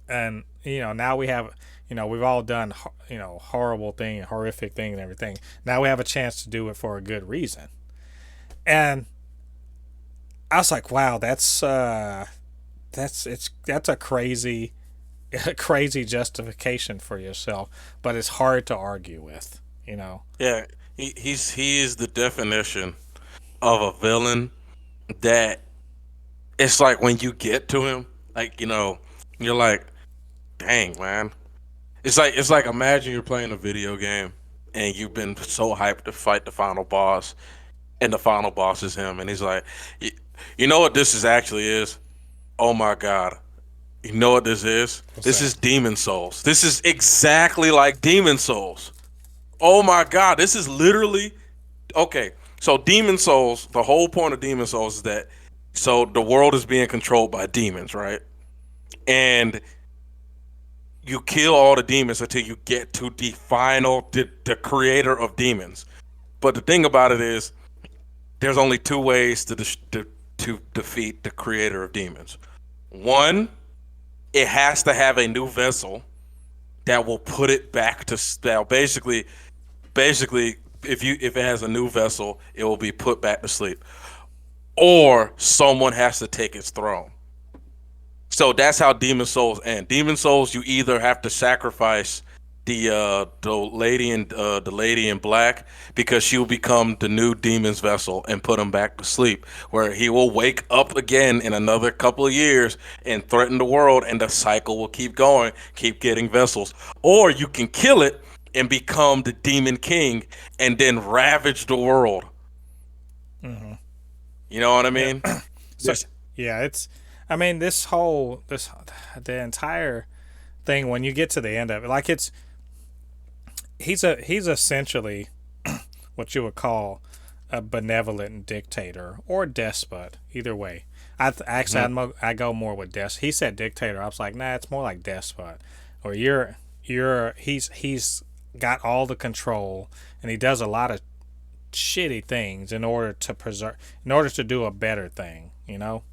A: and now we have, we've all done, horrible thing, horrific thing, and everything. Now we have a chance to do it for a good reason, and I was like, wow, that's a crazy, crazy justification for yourself, but it's hard to argue with.
B: Yeah. He is the definition of a villain that it's like when you get to him, like, you're like, dang, man. It's like imagine you're playing a video game and you've been so hyped to fight the final boss, and the final boss is him, and he's like, you know what this actually is? Oh my god. You know what this is? This is Demon Souls. This is exactly like Demon Souls. Oh my god, this is literally okay. So Demon Souls, the whole point of Demon Souls is that so the world is being controlled by demons, right? And you kill all the demons until you get to the final the creator of demons. But the thing about it is there's only two ways to defeat the creator of demons. One, it has to have a new vessel that will put it back to spell. Basically, if it has a new vessel, it will be put back to sleep. Or someone has to take its throne. So that's how Demon Souls end. Demon Souls, you either have to sacrifice the lady in black, because she will become the new demon's vessel and put him back to sleep, where he will wake up again in another couple of years and threaten the world, and the cycle will keep going, keep getting vessels. Or you can kill it and become the Demon King and then ravage the world.
A: Mm-hmm.
B: You know what I
A: Yeah.
B: mean?
A: So
B: This,
A: yeah, it's. I mean, the entire thing when you get to the end of it, like he's essentially what you would call a benevolent dictator or despot. Either way, I go more with He said dictator. I was like, nah, it's more like despot. Or he's got all the control and he does a lot of shitty things in order to do a better thing. You know,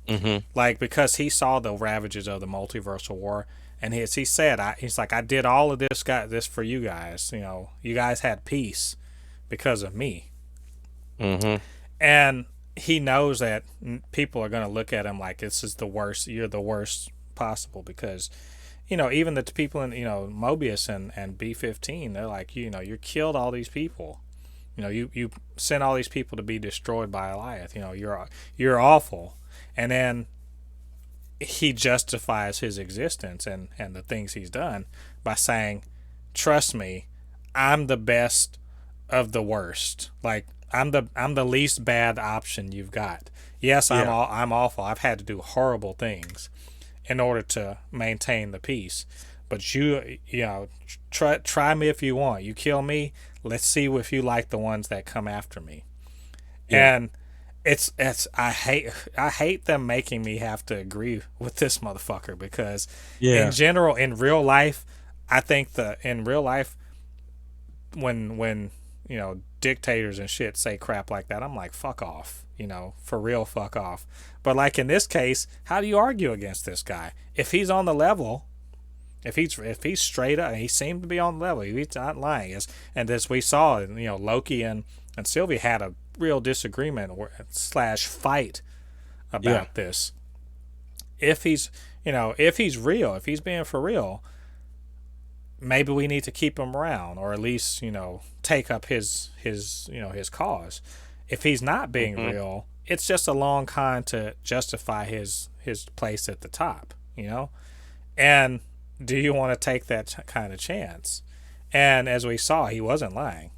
A: like because he saw the ravages of the multiversal war. And he said, he's like, I did all of this for you guys. You know, you guys had peace because of me. And he knows that people are going to look at him like this is the worst. You're the worst possible because, you know, even the people in Mobius and B-15, they're like, you killed all these people. You know, you sent all these people to be destroyed by Eliath. You know, you're awful. And then he justifies his existence and the things he's done by saying, trust me, I'm the best of the worst. Like I'm the least bad option you've got. Yes, I'm awful. I've had to do horrible things in order to maintain the peace. But you know, try me if you want. You kill me, let's see if you like the ones that come after me. Yeah. And it's I hate them making me have to agree with this motherfucker because in general, in real life, I think in real life when dictators and shit say crap like that, I'm like, fuck off, for real, fuck off. But like in this case, how do you argue against this guy? If he's on the level, if he's straight up, he seemed to be on the level, he's not lying. And as we saw, Loki and Sylvie had a real disagreement / fight about this. If he's real, if he's being for real, maybe we need to keep him around, or at least take up his cause. If he's not being real, it's just a long con to justify his place at the top, And do you want to take that kind of chance? And as we saw, he wasn't lying.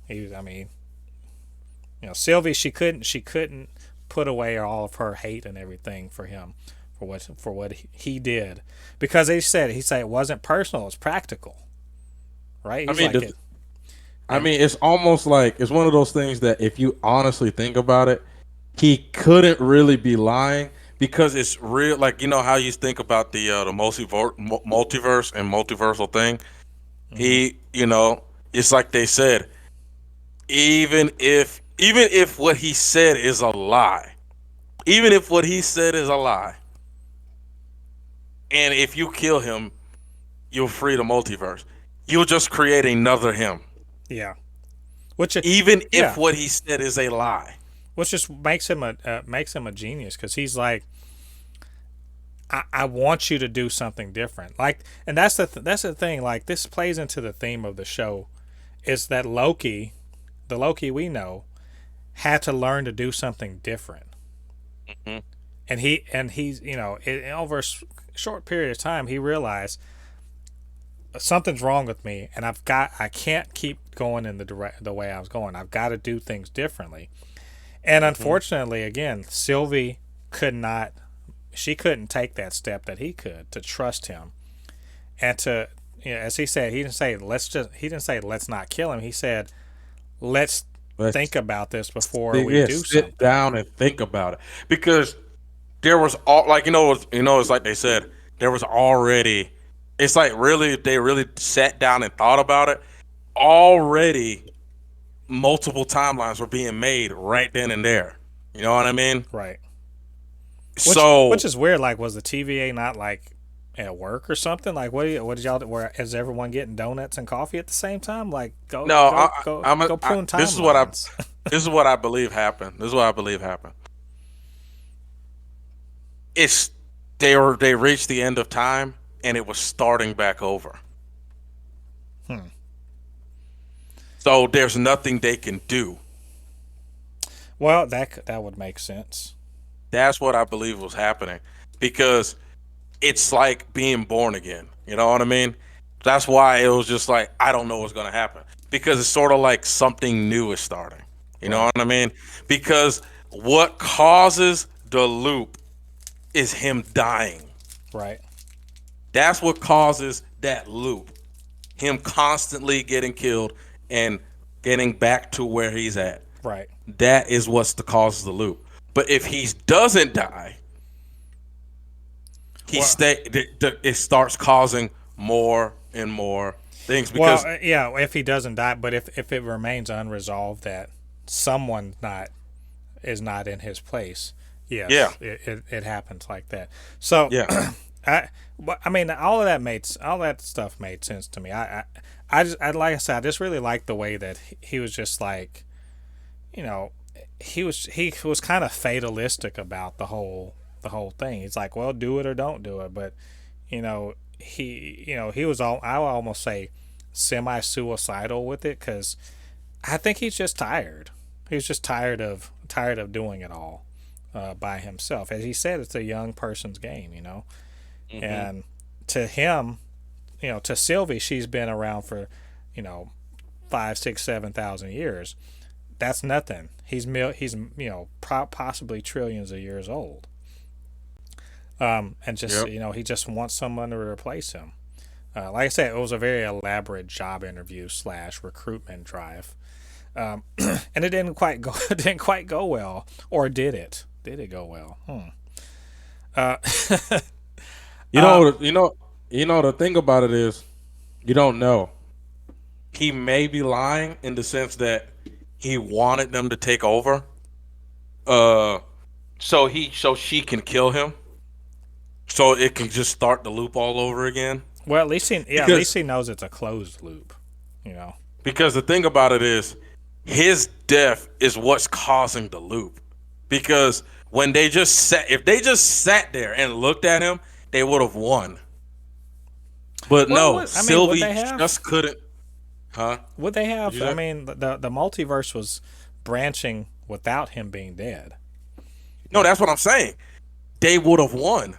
A: Sylvie, she couldn't put away all of her hate and everything for him, for what he did, because he said it wasn't personal, it was practical, right?
B: It's almost like it's one of those things that if you honestly think about it, he couldn't really be lying because it's real. Like how you think about the multiverse and multiversal thing. He, it's like they said, even if what he said is a lie, and if you kill him, you'll free the multiverse. You'll just create another him.
A: Yeah.
B: If what he said is a lie.
A: Which just makes him a genius, because he's like, I want you to do something different. Like, and that's the thing. Like, this plays into the theme of the show, is that Loki, the Loki we know, had to learn to do something different. And he's over a short period of time, he realized something's wrong with me, and I can't keep going in the way I was going. I've got to do things differently. And unfortunately, again, Sylvie couldn't take that step that he could, to trust him, and to, as he said, he didn't say let's not kill him. He said let's think about this before we do something.
B: Sit down and think about it, because there was it's like they said, there was already. It's like they really sat down and thought about it. Already, multiple timelines were being made right then and there. You know what I mean?
A: Right.
B: Which
A: is weird. Like, was the TVA not like at work or something? Like, what did y'all? Is everyone getting donuts and coffee at the same time? Like, go prune timelines.
B: This is what I believe happened. They reached the end of time, and it was starting back over. So there's nothing they can do.
A: Well, that would make sense.
B: That's what I believe was happening, because it's like being born again. You know what I mean? That's why it was just like, I don't know what's going to happen. because it's sort of like something new is starting. You know
A: Right.
B: what I mean? Because what causes the loop is him dying.
A: Right.
B: That's what causes that loop. Him constantly getting killed and getting back to where he's at.
A: Right.
B: That is what's the cause of the loop. But if he doesn't die,
A: Well,
B: it starts causing more and more things
A: well,
B: because
A: yeah. If he doesn't die, but if it remains unresolved that someone not is not in his place,
B: yeah,
A: yes, it happens like that. So,
B: yeah,
A: I mean, all that stuff made sense to me. Like I said, I just really liked the way that he was just like, you know, he was kind of fatalistic about the whole thing. He's like, well, do it or don't do it. But he was all, I would almost say, semi suicidal with it, because I think he's just tired. He's just tired of doing it all by himself. As he said, it's a young person's game,
B: hmm,
A: and to him, to Sylvie, she's been around for, 5, 6, 7,000 years. That's nothing. He's possibly trillions of years old. And just
B: yep.
A: he just wants someone to replace him. Like I said, it was a very elaborate job interview / recruitment drive, and it didn't quite go. It didn't quite go well, or did it? Did it go well? Uh,
B: You
A: uh,
B: know, the thing about it is, you don't know. He may be lying in the sense that he wanted them to take over, uh, so she can kill him, so it can just start the loop all over again.
A: well, at least
B: Because
A: he knows it's a closed loop. You know.
B: because the thing about it is, his death is what's causing the loop. Because when they just sat, if they just sat there and looked at him, they would have won. But
A: Well,
B: no,
A: I mean, would
B: Sylvie
A: they have?
B: just couldn't. Huh?
A: Would they
B: What'd
A: have?
B: you
A: I
B: say?
A: mean, the multiverse was branching without him being dead.
B: No, that's what I'm saying. They would have won.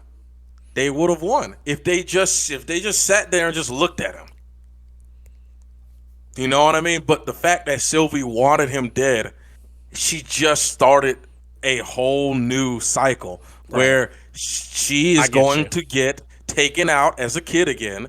B: They would have won if they just sat there and just looked at him. You know what I mean? But the fact that Sylvie wanted him dead, she just started a whole new cycle
A: Right.
B: where she
A: I
B: is
A: get
B: going
A: you.
B: to get taken out as a kid again.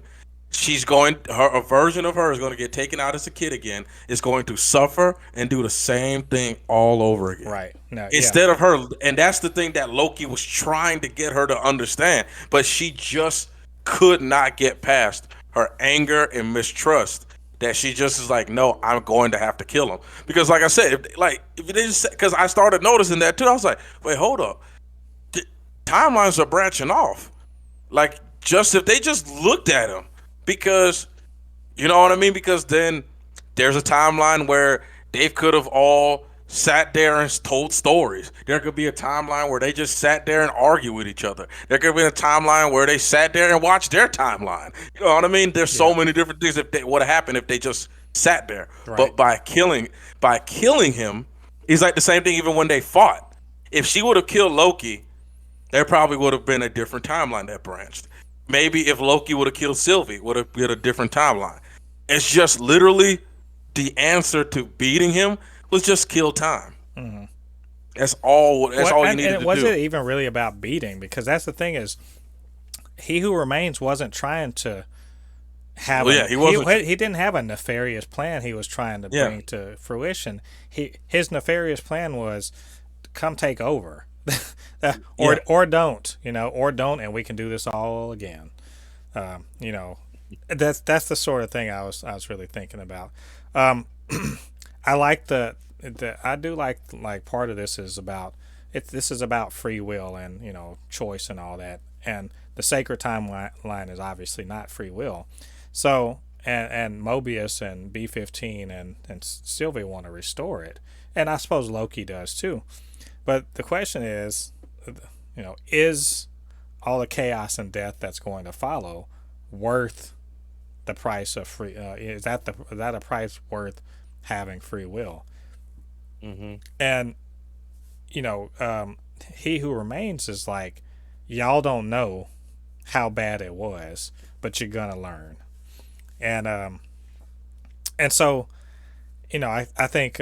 B: She's going her a version of her is going to get taken out as a kid again, is going to suffer and do the same thing all over again.
A: Right. No. Yeah.
B: Instead of her, and that's the thing that Loki was trying to get her to understand, but she just could not get past her anger and mistrust, that she just is like, no, I'm going to have to kill him. Because like I said, if they just, because I started noticing that too, I was like, wait, hold up. The timelines are branching off. Like, just if they just looked at him, because you know what I mean? Because then there's a timeline where they could have all sat there and told stories. There could be a timeline where they just sat there and argue with each other. There could be a timeline where they sat there and watched their timeline. You know what I mean? There's so
A: Yeah.
B: many different things that would have happened if they just sat there.
A: Right.
B: But by killing him, it's like the same thing even when they fought. If she would have killed Loki, there probably would have been a different timeline that branched. Maybe if Loki would have killed Sylvie, would have been a different timeline. It's just literally the answer to beating him was just kill time.
A: Hmm.
B: That's all. That's
A: Well,
B: all you
A: and
B: needed
A: it
B: to do.
A: wasn't even really about beating, because that's the thing is, he who remains wasn't trying to have
B: Well, yeah,
A: an
B: he wasn't.
A: he didn't have a nefarious plan he was trying to
B: Yeah,
A: bring to fruition. His nefarious plan was, come take over.
B: yeah.
A: Or don't, or don't, and we can do this all again. You know, that's the sort of thing I was really thinking about. Um, I like the I do like part of this is about this is about free will and choice and all that, and the sacred timeline is obviously not free will. So and Mobius and B-15 and Sylvie want to restore it, and I suppose Loki does too. But the question is, is all the chaos and death that's going to follow worth the price of free? Is that a price worth having free will?
B: Hmm.
A: And you know, he who remains is like, y'all don't know how bad it was, but you're gonna learn. And so I think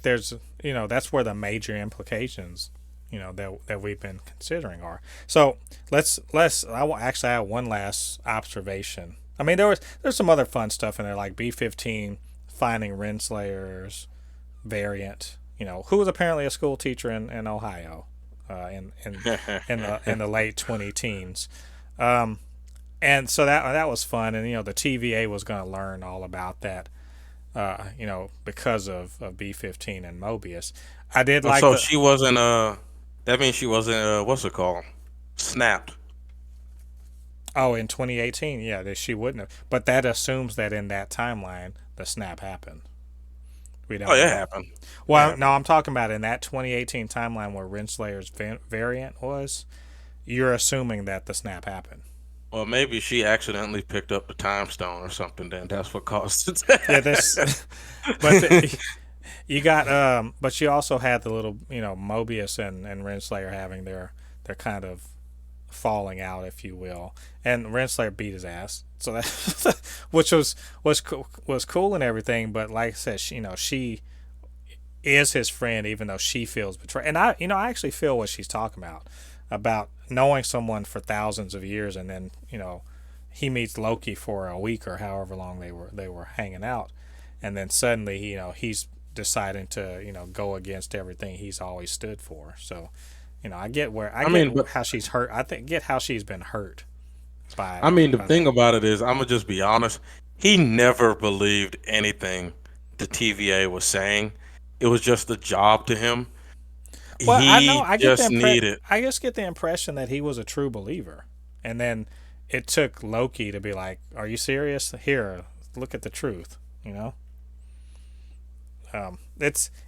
A: there's that's where the major implications that we've been considering are. So let's I will actually have one last observation. I mean there's some other fun stuff in there like B-15 finding Renslayer's variant, who was apparently a school teacher in Ohio, in the late 20 teens. And so that was fun, and the TVA was going to learn all about that, because of B-15 and Mobius. I did like
B: So she wasn't. That means she wasn't. What's it called? Snapped.
A: oh, in 2018, yeah, that she wouldn't have, but that assumes that in that timeline the snap happened. We
B: Oh,
A: don't
B: yeah, it
A: know.
B: happened. It
A: Well, no,
B: happened.
A: I'm talking about in that 2018 timeline where Renslayer's variant was. You're assuming that the snap happened.
B: Well, maybe she accidentally picked up the time stone or something. Then that's what caused it
A: Yeah,
B: to
A: this, but
B: happen.
A: you got but you also had the little Mobius and Renslayer having their kind of falling out, if you will, and Renslayer beat his ass. So that which was cool and everything, but like I said, she is his friend, even though she feels betrayed. And I actually feel what she's talking about knowing someone for thousands of years, and then he meets Loki for a week or however long they were hanging out, and then suddenly he's deciding to go against everything he's always stood for. So I get where I
B: I
A: get
B: mean, but
A: how she's hurt. I think get how she's been hurt
B: I
A: by
B: mean, the
A: by
B: thing
A: that.
B: about it is, I'm gonna just be honest. He never believed anything the TVA was saying. It was just a job to him.
A: Well, I know
B: He
A: I get the
B: just needed.
A: I just get the impression that he was a true believer, and then it took Loki to be like, "Are you serious? Here, look at the truth."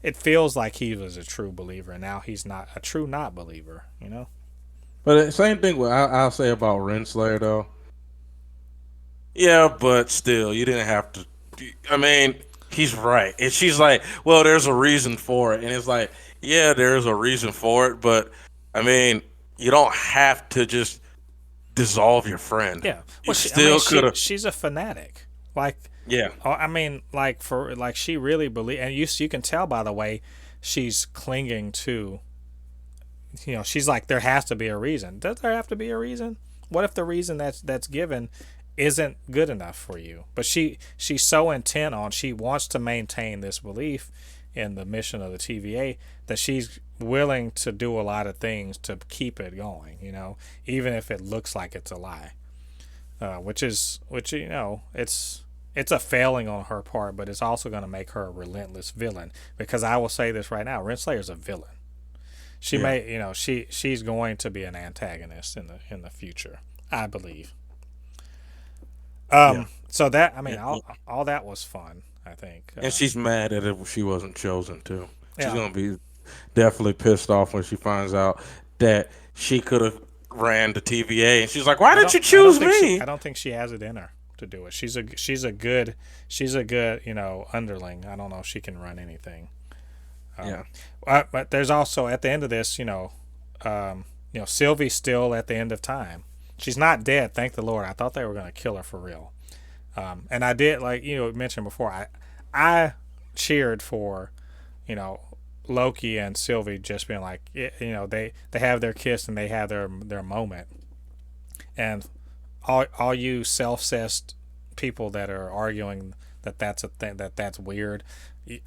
A: It feels like he was a true believer, and now he's not a true not believer.
B: But the same thing what I'll say about Renslayer though. Yeah, but still, you didn't have to. I mean, he's right. And she's like, well, there's a reason for it. And it's like, yeah, there's a reason for it. But, I mean, you don't have to just dissolve your friend.
A: Yeah. Well,
B: You
A: I mean,
B: still could have.
A: she's a fanatic. Like,
B: Yeah.
A: I mean, like she really believe, and you can tell by the way she's clinging to. She's like, there has to be a reason. Does there have to be a reason? What if the reason that's given isn't good enough for you? But she's so intent on she wants to maintain this belief in the mission of the TVA that she's willing to do a lot of things to keep it going. Even if it looks like it's a lie, which it's a failing on her part, but it's also going to make her a relentless villain. Because I will say this right now, Renslayer's a villain. She
B: Yeah.
A: may, she's going to be an antagonist in the future, I believe.
B: Yeah.
A: So that I mean,
B: Yeah. Yeah.
A: all that was fun. I think.
B: And she's mad that she wasn't chosen, too. She's
A: Yeah,
B: going to be definitely pissed off when she finds out that she could have ran the TVA. And she's like, why didn't you
A: I don't
B: choose
A: think
B: me?
A: I don't think she has it in her to do it. She's a good underling. I don't know if she can run anything.
B: Yeah.
A: But there's also at the end of this, Sylvie's still at the end of time. She's not dead, thank the Lord. I thought they were going to kill her for real. And I did, like mentioned before, I cheered for you know Loki and Sylvie just being like, they have their kiss and they have their moment. And all you self-cessed people that are arguing that that's a thing, that's weird,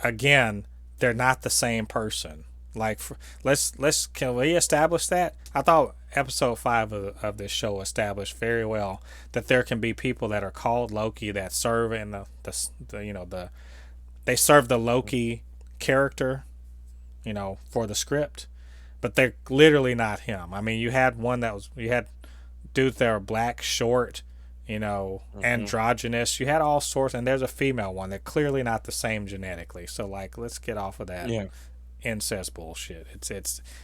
A: again, they're not the same person. Like, let's can we establish that? I thought episode 5 of this show established very well that there can be people that are called Loki that serve in the they serve the Loki character, for the script, but they're literally not him. I mean, you had dudes that are black, short,
B: Hmm.
A: androgynous. You had all sorts, and there's a female one. They're clearly not the same genetically. So, like, let's get off of that
B: Yeah.
A: incest bullshit.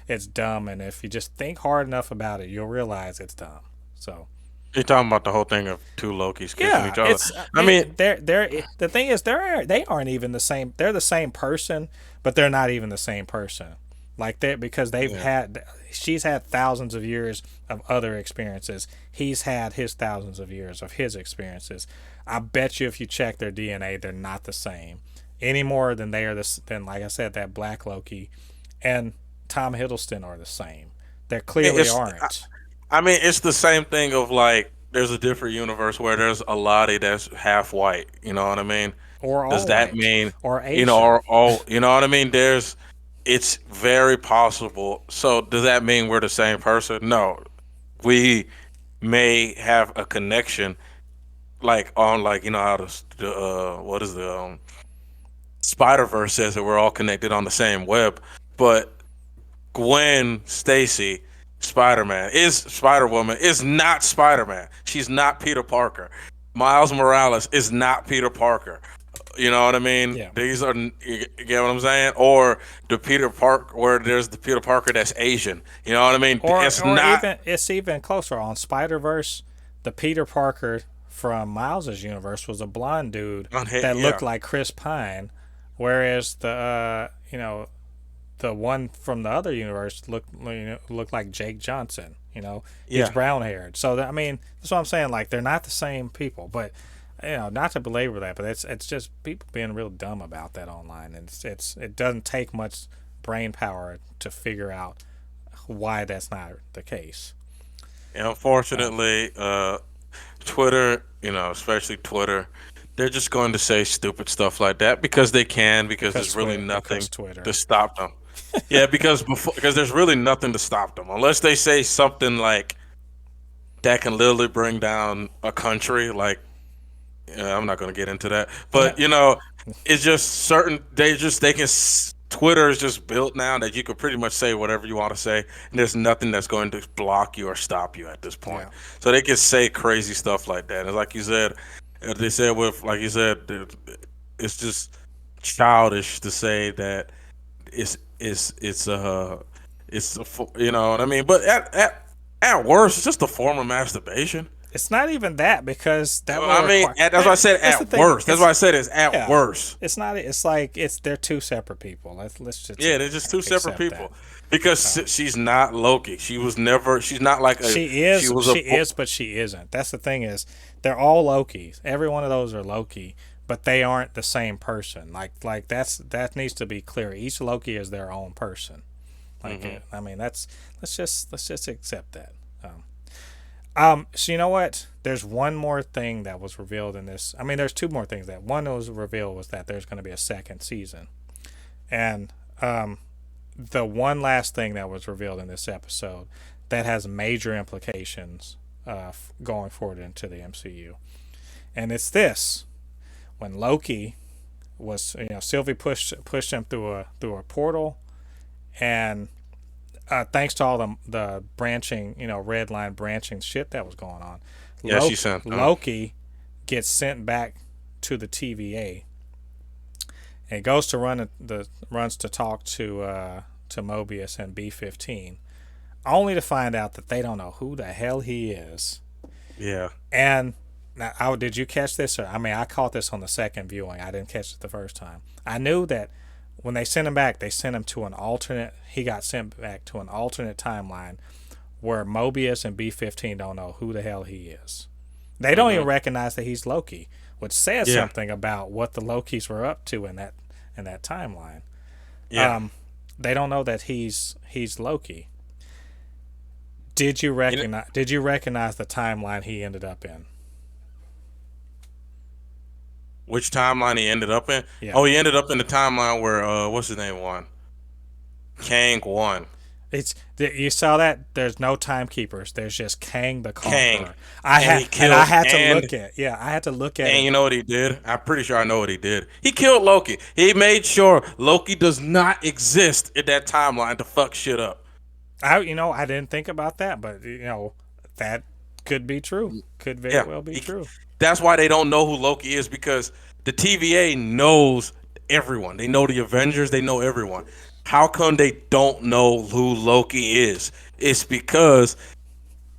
A: It's dumb, and if you just think hard enough about it, you'll realize it's dumb. So,
B: You're talking about the whole thing of two Lokis kissing
A: yeah,
B: each other.
A: it's
B: I mean,
A: they're the thing is they aren't even the same. They're the same person, but they're not even the same person. Like that because
B: yeah.
A: she's had thousands of years of other experiences. He's had his thousands of years of his experiences. I bet you if you check their DNA, they're not the same. any more than they are this. Than like I said, that Black Loki and Tom Hiddleston are the same. They clearly
B: It's
A: aren't.
B: I mean, it's the same thing of like there's a different universe where there's a Lottie that's half white. You know what I mean?
A: Or
B: Does
A: all
B: that
A: white,
B: mean,
A: or
B: you know,
A: Asian.
B: or all, you know what I mean? It's very possible. So does that mean we're the same person? No, we may have a connection, like on like you know how what is the Spider Verse says that we're all connected on the same web, but Gwen Stacy, Spider Man is Spider Woman is not Spider Man. She's not Peter Parker. Miles Morales is not Peter Parker. You know what I mean?
A: Yeah.
B: These are you get what I'm saying? Or the Peter Park where there's the Peter Parker that's Asian. You know what I mean? It's
A: Or
B: not
A: even it's even closer on Spider Verse. The Peter Parker from Miles's universe was a blonde dude that
B: yeah.
A: looked like Chris Pine, whereas the the one from the other universe looked like Jake Johnson. He's
B: Yeah.
A: brown haired. So I mean, that's what I'm saying. Like they're not the same people, but not to belabor that, but it's just people being real dumb about that online, and it doesn't take much brain power to figure out why that's not the case.
B: And
A: Um,
B: unfortunately, Twitter, especially Twitter, they're just going to say stupid stuff like that because they can, because there's really
A: because
B: nothing
A: Twitter.
B: to stop them. Yeah, because there's really nothing to stop them unless they say something like that can literally bring down a country. Like, I'm not going to get into that, but it's just certain. They can. Twitter is just built now that you can pretty much say whatever you want to say, and there's nothing that's going to block you or stop you at this point.
A: Yeah.
B: So they can say crazy stuff like that, and like you said, they said with like you said, it's just childish to say that you know what I mean. But at worst, it's just a form of masturbation.
A: It's not even that because that will
B: I mean,
A: require.
B: that's why I said
A: That's the
B: at
A: thing.
B: worst. That's why I said it's at
A: Yeah.
B: worst.
A: It's not. It's like they're two separate people. Let's just
B: Yeah, they're just two separate
A: accept
B: people.
A: that.
B: Because she's not Loki. She was never. She's not like a.
A: She
B: She
A: is.
B: was a.
A: She is, but she isn't. That's the thing is, they're all Lokis. Every one of those are Loki, but they aren't the same person. Like that needs to be clear. Each Loki is their own person. I mean, let's just accept that. So you know what? There's one more thing that was revealed in this. I mean, there's two more things. That one that was revealed was that there's going to be a second season, and the one last thing that was revealed in this episode that has major implications going forward into the MCU, and it's this: when Loki was, Sylvie pushed him through a portal, and thanks to all the branching, red line branching shit that was going on,
B: Yeah, she sent.
A: Loki gets sent back to the TVA and goes to runs to talk to Mobius and B-15, only to find out that they don't know who the hell he is.
B: Yeah.
A: And now, did you catch this? Or I mean, I caught this on the second viewing. I didn't catch it the first time. I knew that when they sent him back, they sent him to an alternate. He got sent back to an alternate timeline where Mobius and B-15 don't know who the hell he is. They don't even recognize that he's Loki, which says something about what the Lokis were up to in that timeline.
B: Yeah.
A: They don't know that he's Loki. Did you recognize the timeline he ended up in?
B: Which timeline he ended up in?
A: Yeah.
B: Oh, he ended up in the timeline where what's his name won? Kang won.
A: You saw that there's no timekeepers. There's just Kang the
B: Kang.
A: Conqueror. I had to look at. Yeah, I had to look at.
B: And you know what he did? I'm pretty sure I know what he did. He killed Loki. He made sure Loki does not exist in that timeline to fuck shit up.
A: I didn't think about that, but that could be true. Could very well be true.
B: That's why they don't know who Loki is, because the TVA knows everyone. They know the Avengers. They know everyone. How come they don't know who Loki is? It's because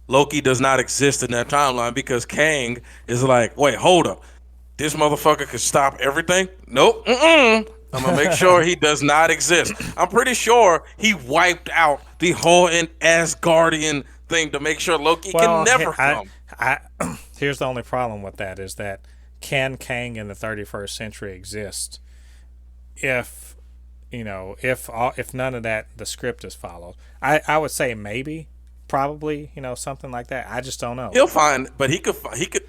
B: Loki does not exist in that timeline, because Kang is like, wait, hold up. This motherfucker could stop everything? Nope. I'm going to make sure he does not exist. I'm pretty sure he wiped out the whole Asgardian thing to make sure Loki can never come.
A: Here's the only problem with that is that can Kang in the 31st century exist if if none of that the script is followed. I would say maybe, probably, something like that. I just don't know.
B: He'll find, but he could.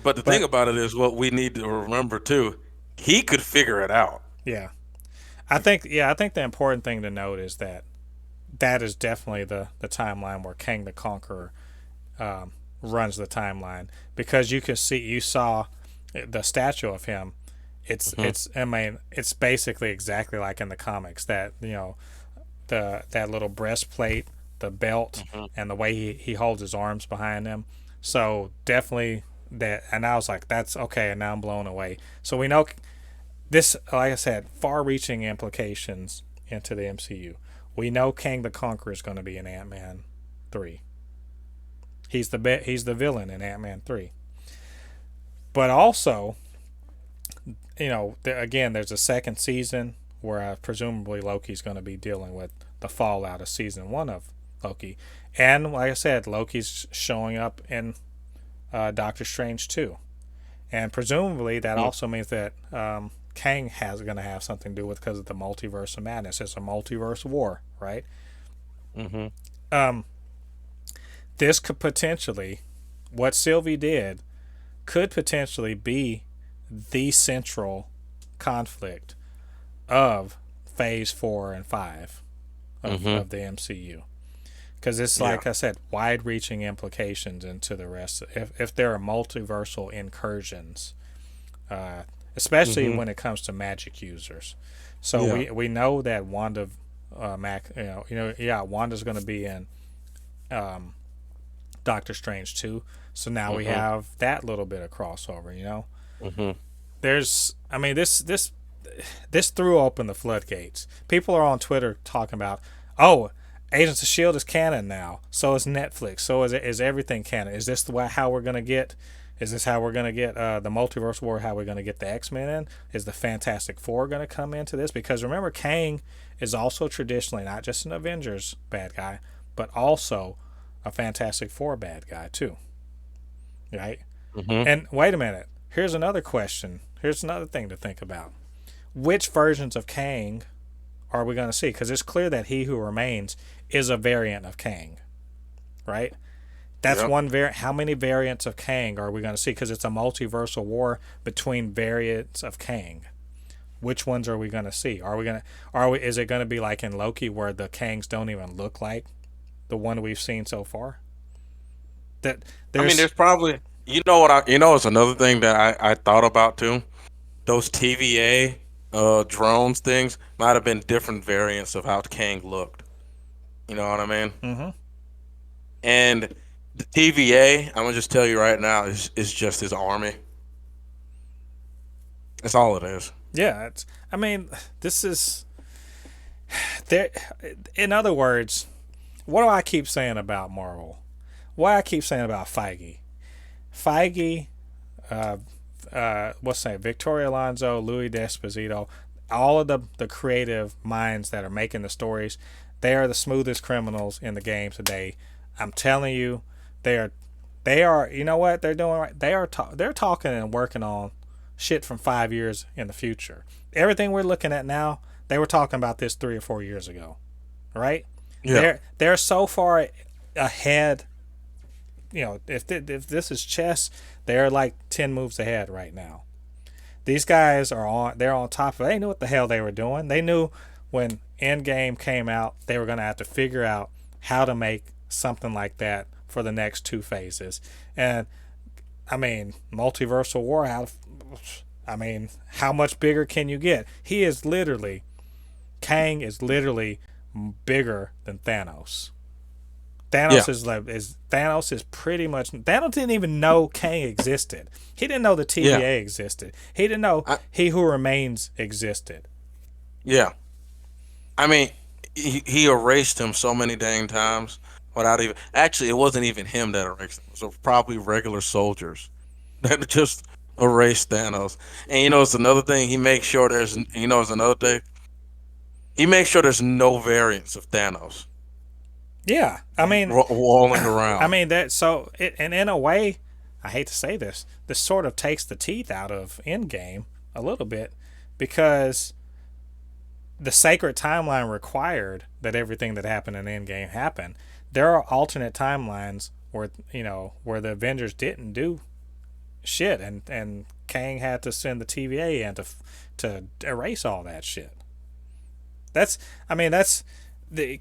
B: But the thing
A: But
B: about it is, what we need to remember too, he could figure it out.
A: yeah, I think the important thing to note is that is definitely the timeline where Kang the Conqueror runs the timeline, because you saw the statue of him. It's I mean, it's basically exactly like in the comics, that that little breastplate, the belt, and the way he holds his arms behind him. So definitely that, and I was like, that's okay, and now I'm blown away. So we know this, like I said, far-reaching implications into the MCU. We know Kang the Conqueror is going to be in Ant-Man 3. He's the villain in Ant-Man 3. But also, again, there's a second season where presumably Loki's going to be dealing with the fallout of season 1 of Loki. And like I said, Loki's showing up in Doctor Strange 2. And presumably that also means that Kang going to have something to do with, because of the multiverse of madness. It's a multiverse war, right? This could potentially, what Sylvie did, could potentially be the central conflict of Phase 4 and 5 of the MCU. Because it's, like I said, wide-reaching implications into the rest. If there are multiversal incursions, especially when it comes to magic users. So we know that Wanda, Wanda's going to be in Doctor Strange 2. So now we have that little bit of crossover. There's, I mean, this threw open the floodgates. People are on Twitter talking about, oh, Agents of S.H.I.E.L.D. is canon now. So is Netflix. So is everything canon. Is this how we're gonna get? Is this how we're gonna get the multiverse war? How we're gonna get the X-Men in? Is the Fantastic Four gonna come into this? Because remember, Kang is also traditionally not just an Avengers bad guy, but also a Fantastic Four bad guy too. Right? And wait a minute. Here's another question. Here's another thing to think about. Which versions of Kang are we going to see? Because it's clear that He Who Remains is a variant of Kang, right? That's one variant. How many variants of Kang are we going to see? Because it's a multiversal war between variants of Kang. Which ones are we going to see? Is it going to be like in Loki, where the Kangs don't even look like the one we've seen so far?
B: There's probably, it's another thing that I thought about too. Those TVA drones things might have been different variants of how Kang looked. You know what I mean? And the TVA, I'm gonna just tell you right now, is just his army. That's all it is.
A: Yeah, this is there. In other words, what do I keep saying about Marvel? What I keep saying about Feige? Victoria Alonso, Louis D'Esposito, all of the creative minds that are making the stories, they are the smoothest criminals in the game today. I'm telling you, they are. You know what they're doing? Right? They're talking and working on shit from 5 years in the future. Everything we're looking at now, they were talking about this 3 or 4 years ago, right?
B: Yeah.
A: They're so far ahead. If this is chess, they're like 10 moves ahead right now. These guys they're on top of it. They knew what the hell they were doing. They knew when Endgame came out, they were going to have to figure out how to make something like that for the next 2 phases. And multiversal war, how much bigger can you get? Kang is literally bigger than Thanos. Thanos is pretty much. Thanos didn't even know Kang existed. He didn't know the TVA existed. He didn't know He Who Remains existed.
B: Yeah, he erased him so many dang times without even. Actually, it wasn't even him that erased him. It was probably regular soldiers that just erased Thanos. And it's another thing. He makes sure there's. It's another thing. He makes sure there's no variants of Thanos.
A: Yeah,
B: walling around.
A: And in a way, I hate to say this sort of takes the teeth out of Endgame a little bit, because the sacred timeline required that everything that happened in Endgame happened. There are alternate timelines where where the Avengers didn't do shit, and Kang had to send the TVA in to erase all that shit. That's I mean that's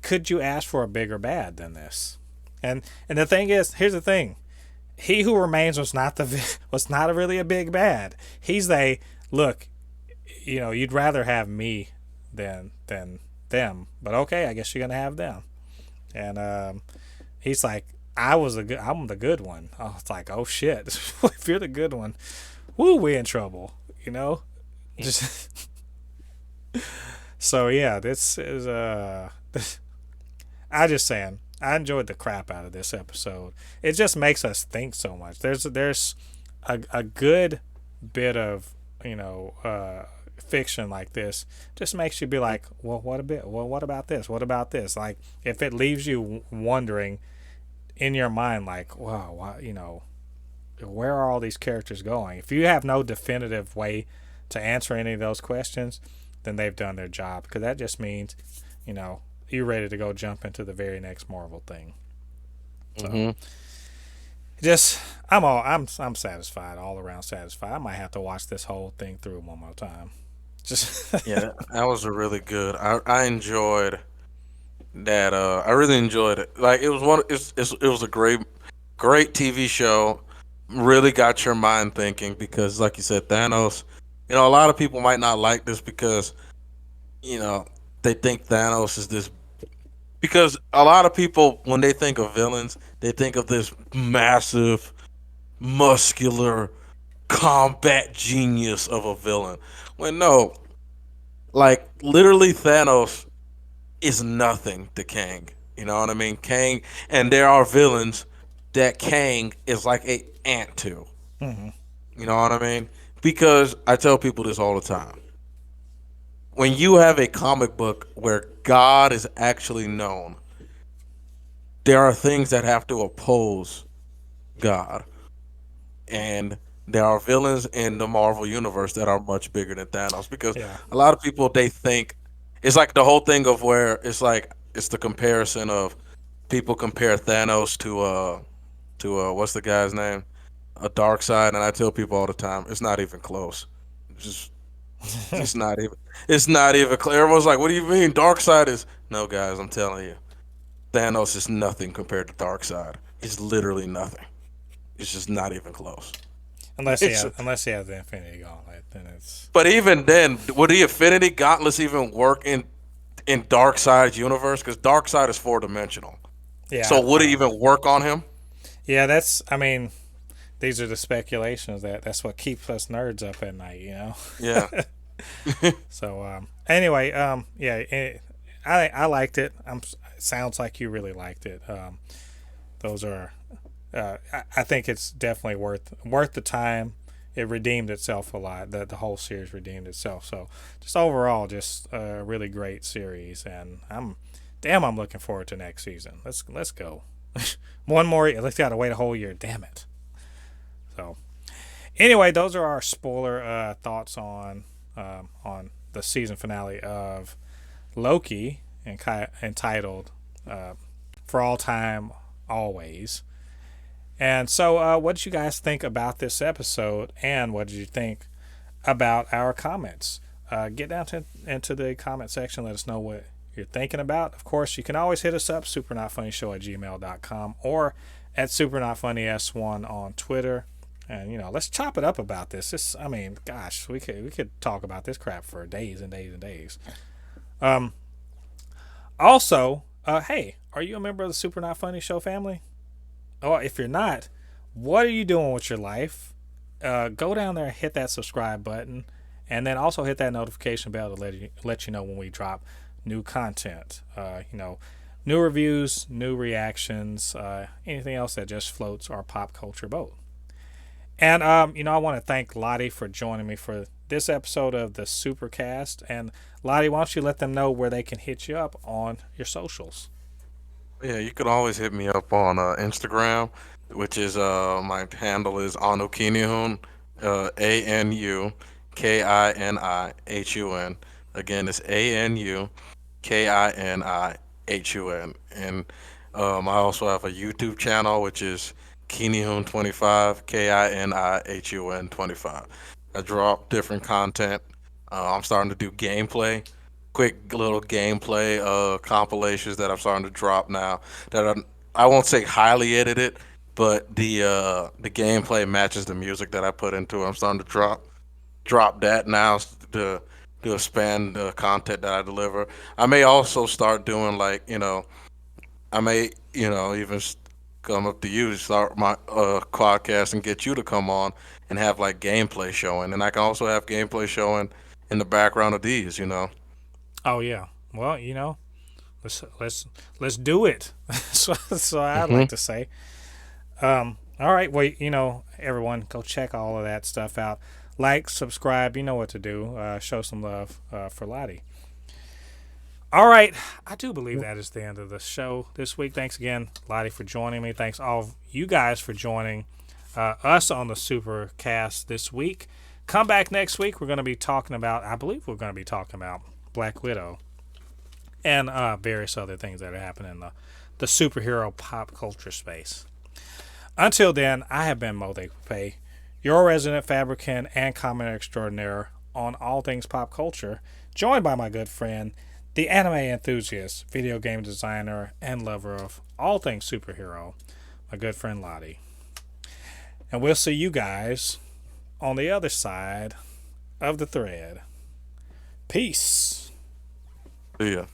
A: could you ask for a bigger bad than this? And the thing is, here's the thing: He Who Remains was not really a big bad. He's a look. You'd rather have me than them, but okay, I guess you're gonna have them. And he's like, I'm the good one. Oh, it's like, oh shit, if you're the good one, woo, we in trouble. Just so yeah, this is I just saying, I enjoyed the crap out of this episode. It just makes us think so much. There's a good bit of fiction like this just makes you be like, well, what about this? What about this? Like, if it leaves you wondering in your mind, like, wow, where are all these characters going? If you have no definitive way to answer any of those questions, then they've done their job, because that just means, you're ready to go jump into the very next Marvel thing. So, just I'm satisfied, all around satisfied. I might have to watch this whole thing through one more time. Just
B: Yeah, that was a really good. I enjoyed that. I really enjoyed it. Like it was it was a great TV show. Really got your mind thinking because, like you said, Thanos. A lot of people might not like this because you know they think Thanos is this. Because a lot of people, when they think of villains, they think of this massive, muscular, combat genius of a villain. When no, like literally Thanos is nothing to Kang. You know what I mean? Kang, and there are villains that Kang is like a ant to.
A: mhm.
B: You know what I mean? Because I tell people this all the time. When you have a comic book where God is actually known, there are things that have to oppose God. And there are villains in the Marvel universe that are much bigger than Thanos because
A: Yeah.
B: a lot of people they think it's like the whole thing of where it's like it's the comparison of people compare Thanos to what's the guy's name? A dark side, and I tell people all the time, it's not even close. It's just it's not even it's not even clear. Everyone's like, what do you mean? Dark side is no guys, I'm telling you. Thanos is nothing compared to Dark side. He's literally nothing. It's just not even close. It's
A: Unless he has the Infinity Gauntlet, then it's
B: But even then, would the Infinity Gauntlets even work in Darkseid's universe? Because Darkseid is 4 dimensional.
A: yeah,
B: So would it even work on him?
A: yeah. That's I mean, these are the speculations that's what keeps us nerds up at night.
B: Yeah.
A: So anyway, yeah, I liked it. It sounds like you really liked it. Those are I think it's definitely worth the time. It redeemed itself a lot. The whole series redeemed itself. So just overall, just a really great series, and I'm looking forward to next season. Let's go. One more. Let's gotta wait a whole year. Damn it. So anyway, those are our spoiler thoughts on the season finale of Loki, entitled "For All Time Always." And so, what did you guys think about this episode, and what did you think about our comments? Get down into the comment section. Let us know what you're thinking about. Of course, you can always hit us up, supernotfunnyshow@gmail.com, or at supernotfunnys1 on Twitter. And let's chop it up about this. I mean, gosh, we could talk about this crap for days and days and days. Also, hey, are you a member of the Super Not Funny Show family? Or if you're not, what are you doing with your life? Go down there and hit that subscribe button, and then also hit that notification bell to let you know when we drop new content. New reviews, new reactions, anything else that just floats our pop culture boat. And I want to thank Lottie for joining me for this episode of the SUPER-CAST. And Lottie, why don't you let them know where they can hit you up on your socials?
B: Yeah, you can always hit me up on Instagram, which is my handle is Anukinihun, ANUKINIHUN. Again, it's ANUKINIHUN. And I also have a YouTube channel, which is Kinihun25, KINIHUN25. I drop different content. I'm starting to do gameplay, quick little gameplay compilations that I'm starting to drop now. That I won't say highly edited, but the gameplay matches the music that I put into it. I'm starting to drop that now to expand the content that I deliver. I may also start doing like I may even come up to you, start my podcast, and get you to come on and have like gameplay showing, and I can also have gameplay showing in the background of these.
A: Oh yeah. Well, let's do it. So I'd
B: Hmm.
A: like to say. All right. Well, everyone, go check all of that stuff out. Like, subscribe. You know what to do. Show some love for Lottie. All right. I do believe that is the end of the show this week. Thanks again, Lottie, for joining me. Thanks all of you guys for joining us on the Supercast this week. Come back next week. We're going to be talking about, I believe we're going to be talking about Black Widow and various other things that are happening in the superhero pop culture space. Until then, I have been Mo Pay, your resident fabricant and commenter extraordinaire on all things pop culture, joined by my good friend, the anime enthusiast, video game designer, and lover of all things superhero, my good friend Lottie. And we'll see you guys on the other side of the thread. Peace.
B: Yeah.